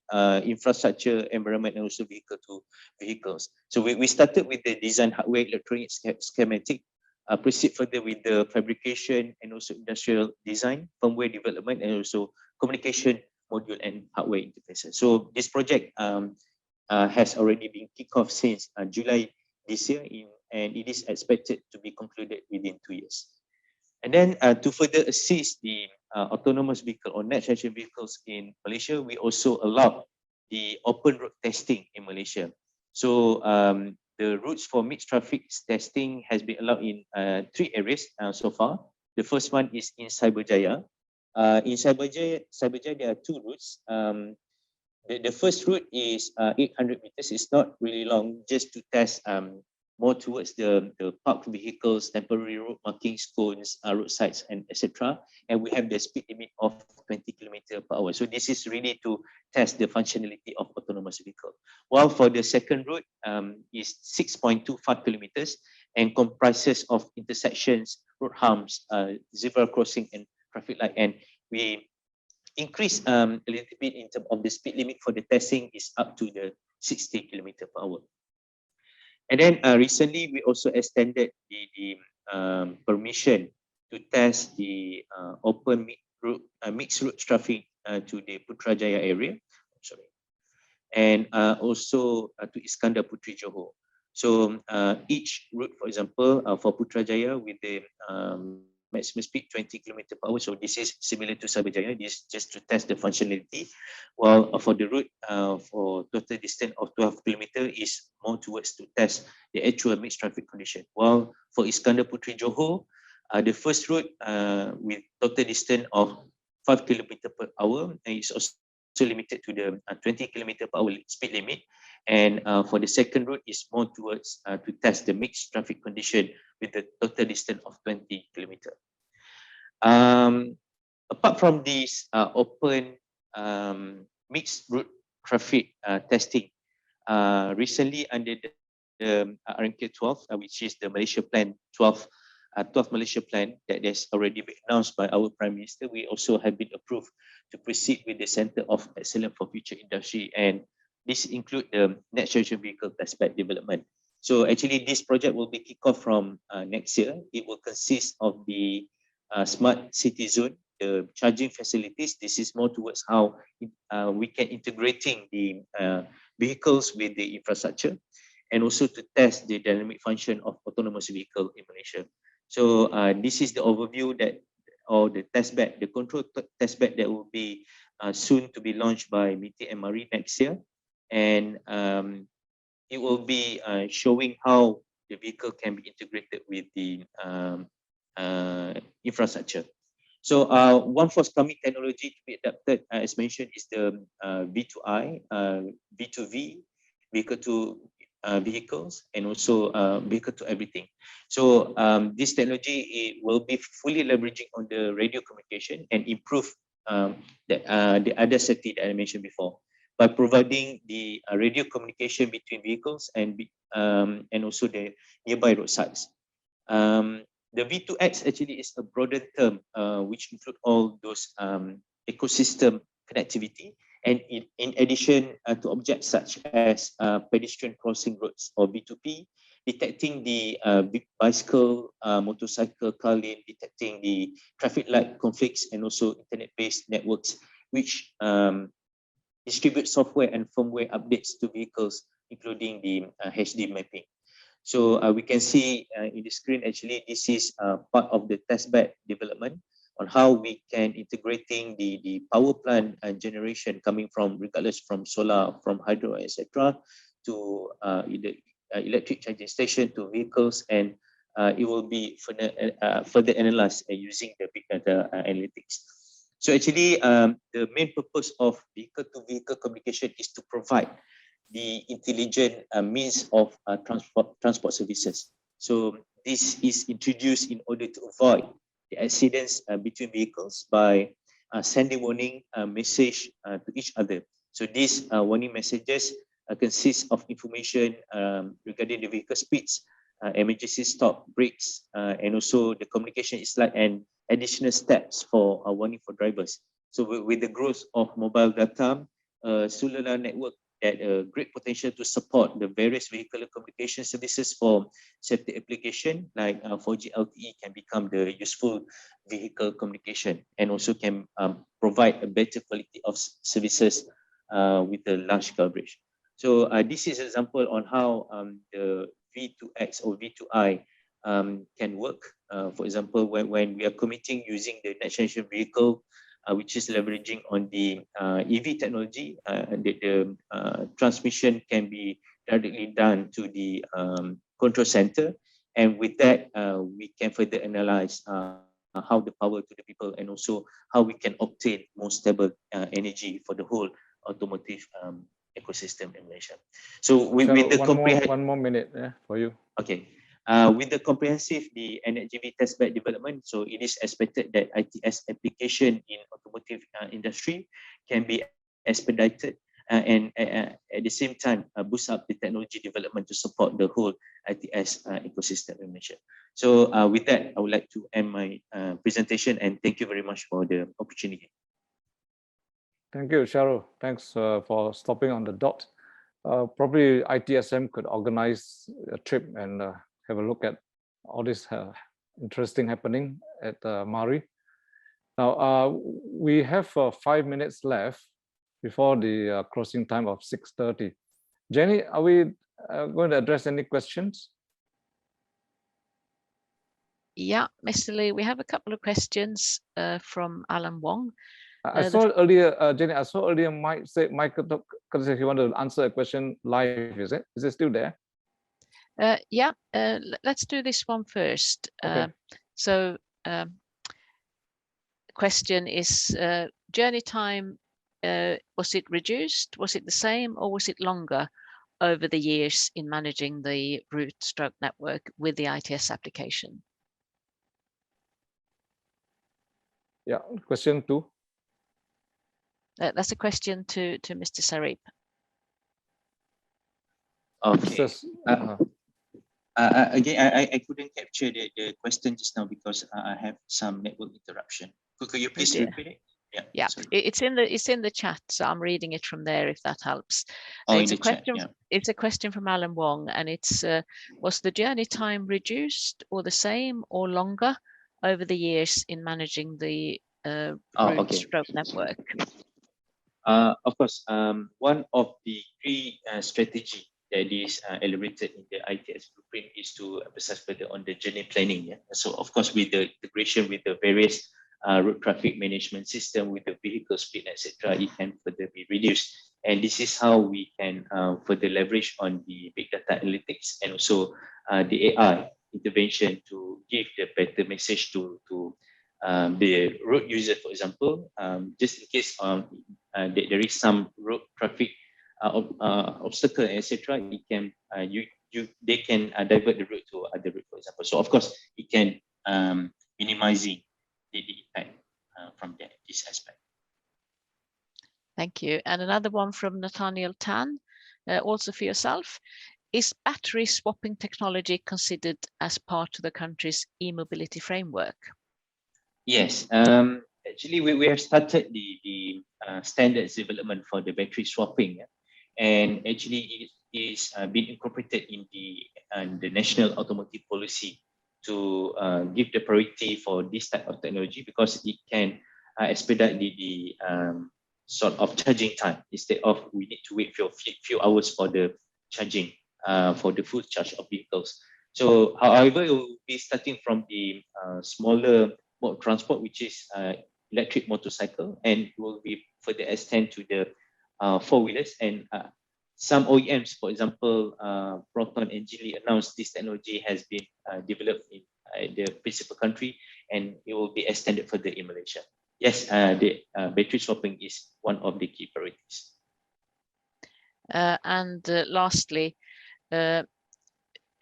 infrastructure environment and also vehicle to vehicles. So we started with the design hardware electronic schematic, proceed further with the fabrication and also industrial design, firmware development, and also communication module and hardware interfaces. So this project has already been kicked off since July this year, and it is expected to be concluded within 2 years. And then to further assist the autonomous vehicle or next generation vehicles in Malaysia, we also allow the open road testing in Malaysia. So the routes for mixed traffic testing has been allowed in 3 areas so far. The first one is in Cyberjaya. In Cyberjaya, there are 2 routes. The first route is 800 meters. It's not really long, just to test more towards the parked vehicles, temporary road markings, cones, roadsides, and etc. And we have the speed limit of 20 km/h. So this is really to test the functionality of autonomous vehicle. While for the second route is 6.25 kilometers and comprises of intersections, road humps, zebra crossing, and traffic light. And we increase a little bit in terms of the speed limit for the testing is up to the 60 km/h. And then recently, we also extended the permission to test the open mixed route traffic to the Putrajaya area. Sorry, and also to Iskandar Puteri Johor. So each route, for example, for Putrajaya with the maximum speed 20 km/h. So this is similar to Cyberjaya. This is just to test the functionality. While for the route for total distance of 12 km is more towards to test the actual mixed traffic condition. While for Iskandar Puteri Johor, the first route with total distance of 5 km/h is also limited to the 20 km/h speed limit. And for the second route is more towards to test the mixed traffic condition with the total distance of 20 km. Apart from this open mixed route traffic testing, recently under the RMK 12, which is the Malaysia Plan 12 Malaysia Plan that has already been announced by our Prime Minister, we also have been approved to proceed with the Center of Excellence for Future Industry, and this include the next generation vehicle testbed development. So actually this project will be kicked off from next year. It will consist of the smart city zone, the charging facilities. This is more towards how we can integrating the vehicles with the infrastructure, and also to test the dynamic function of autonomous vehicle in Malaysia. So this is the overview that, or the testbed, the control testbed that will be soon to be launched by Miri and Miri next year. And it will be showing how the vehicle can be integrated with the infrastructure. So one forthcoming technology to be adapted, as mentioned, is the V2I, V2V, vehicle to vehicles, and also vehicle to everything. So this technology, it will be fully leveraging on the radio communication and improve the other safety that I mentioned before, by providing the radio communication between vehicles and also the nearby roadsides. The V2X actually is a broader term which include all those ecosystem connectivity, and in addition to objects such as pedestrian crossing roads or V2P, detecting the bicycle, motorcycle, car lane, detecting the traffic light conflicts, and also internet-based networks which distribute software and firmware updates to vehicles, including the HD mapping. So we can see in the screen, actually, this is part of the testbed development on how we can integrating the power plant generation coming from, regardless from solar, from hydro, etc., to either electric charging station to vehicles, and it will be further analyzed using the big data analytics. So actually, the main purpose of vehicle-to-vehicle communication is to provide the intelligent means of transport services. So this is introduced in order to avoid the accidents between vehicles by sending warning message to each other. So these warning messages consist of information regarding the vehicle speeds, emergency stop, brakes, and also the communication is like an additional steps for warning for drivers. So with the growth of mobile data, cellular network had a great potential to support the various vehicular communication services for safety application, like 4G LTE can become the useful vehicle communication, and also can provide a better quality of services with a large coverage. So this is an example on how the V2X or V2I can work. For example, when we are committing using the next generation vehicle, which is leveraging on the EV technology, the transmission can be directly done to the control center. And with that, we can further analyze how the power to the people, and also how we can obtain more stable energy for the whole automotive ecosystem in Malaysia. So with the one more minute for you. Okay. With the comprehensive NHGV testbed development, so it is expected that ITS application in automotive industry can be expedited and at the same time boost up the technology development to support the whole ITS ecosystem in Malaysia. So with that, I would like to end my presentation, and thank you very much for the opportunity. Thank you, Cheryl. Thanks for stopping on the dot. Probably ITSM could organize a trip and have a look at all this interesting happening at Miri. Now, we have 5 minutes left before the closing time of 6:30. Jenny, are we going to address any questions? Yeah, Mr. Lee, we have a couple of questions from Alan Wong. I saw earlier, Jenny, I saw earlier Michael said he wanted to answer a question live, is it? Is it still there? Yeah, let's do this one first. Okay. The question is, journey time, was it reduced? Was it the same, or was it longer over the years in managing the route stroke network with the ITS application? Yeah, question 2. That's a question to Mr. Sarip. Okay. Again, I couldn't capture the question just now because I have some network interruption. Could you please repeat it? Yeah, it's in the chat, so I'm reading it from there if that helps. Oh, it's in the chat, yeah. It's a question from Alan Wong, and it's was the journey time reduced or the same or longer over the years in managing the route stroke network? Of course, one of the key strategy that is elaborated in the ITS blueprint is to emphasize further on the journey planning. Yeah? So of course, with the integration with the various road traffic management system, with the vehicle speed, etc., it can further be reduced. And this is how we can further leverage on the big data analytics and also the AI intervention to give the better message to the road user, for example, just in case there is some road traffic obstacle, etc. It can they can divert the route to other route, for example. So of course, it can minimizing the impact from this aspect. Thank you. And another one from Nathaniel Tan, also for yourself. Is battery swapping technology considered as part of the country's e-mobility framework? Yes, actually we have started the standards development for the battery swapping, and actually it is being incorporated in the national automotive policy to give the priority for this type of technology because it can expedite the sort of charging time instead of we need to wait for a few hours for the charging for the full charge of vehicles. So, however, it will be starting from the smaller mode of transport, which is electric motorcycle, and will be further extend to the four-wheelers. And some OEMs, for example, Proton and Geely announced this technology has been developed in the principal country, and it will be extended further in Malaysia. Yes, the battery swapping is one of the key priorities. Lastly,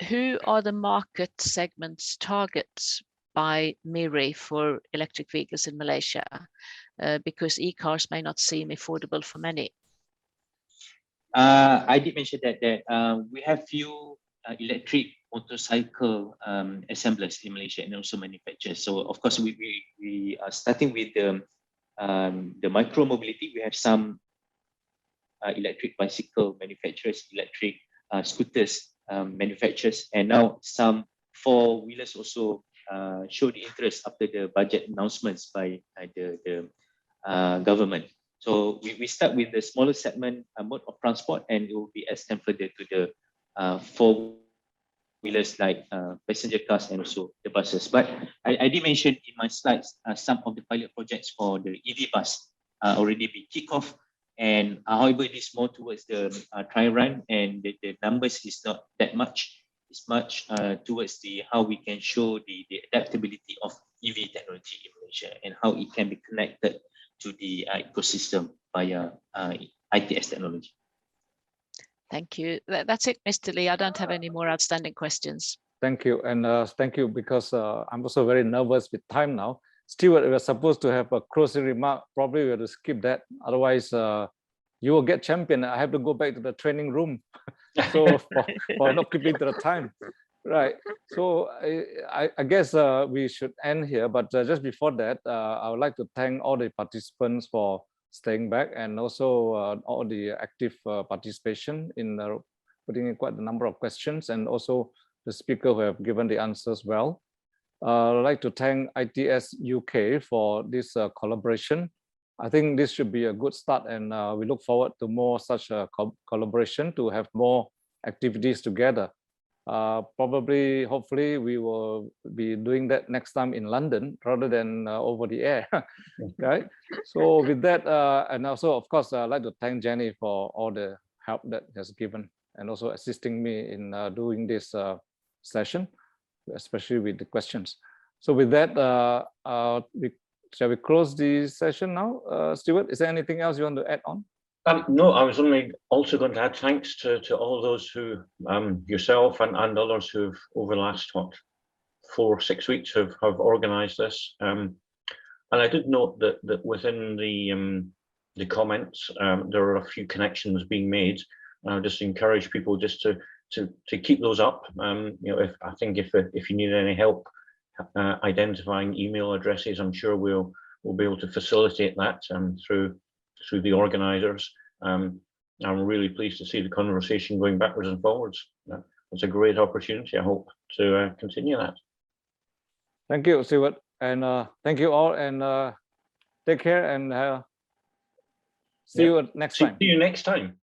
who are the market segments targets by Miri for electric vehicles in Malaysia? Because e-cars may not seem affordable for many. I did mention that we have few electric motorcycle assemblers in Malaysia and also manufacturers. So of course we are starting with the micro mobility. We have some electric bicycle manufacturers, electric scooters manufacturers, and now some four-wheelers also showed interest after the budget announcements by the government. So we start with the smaller segment mode of transport, and it will be extended further to the four-wheelers like passenger cars and also the buses. But I did mention in my slides some of the pilot projects for the EV bus already be kicked off. And however, it is more towards the trial run, and the numbers is not that much. It's much towards the how we can show the adaptability of EV technology in Malaysia and how it can be connected to the ecosystem via ITS technology. Thank you. That's it, Mr. Lee. I don't have any more outstanding questions. Thank you. And thank you, because I'm also very nervous with time now. Stewart, we were supposed to have a closing remark. Probably we have to skip that. Otherwise, you will get champion. I have to go back to the training room. So for not keeping to the time. Right. So I guess we should end here. But just before that, I would like to thank all the participants for staying back, and also all the active participation in putting in quite a number of questions, and also the speaker who have given the answers well. I'd like to thank ITS UK for this collaboration. I think this should be a good start, and we look forward to more such a collaboration to have more activities together. Probably, hopefully, we will be doing that next time in London rather than over the air, right? So with that, and also, of course, I'd like to thank Jenny for all the help that has given, and also assisting me in doing this session, especially with the questions. So with that, shall we close the session now? Stewart, is there anything else you want to add on? No, I was only also going to add thanks to all those who, yourself and others who've over the last, 4 or 6 weeks have organised this. And I did note that within the comments, there are a few connections being made. I just encourage people just to keep those up. You know, if you need any help identifying email addresses, I'm sure we'll be able to facilitate that through the organisers. I'm really pleased to see the conversation going backwards and forwards. It's a great opportunity. I hope to continue that. Thank you, Stewart, and thank you all, and take care, and see you next time. See you next time.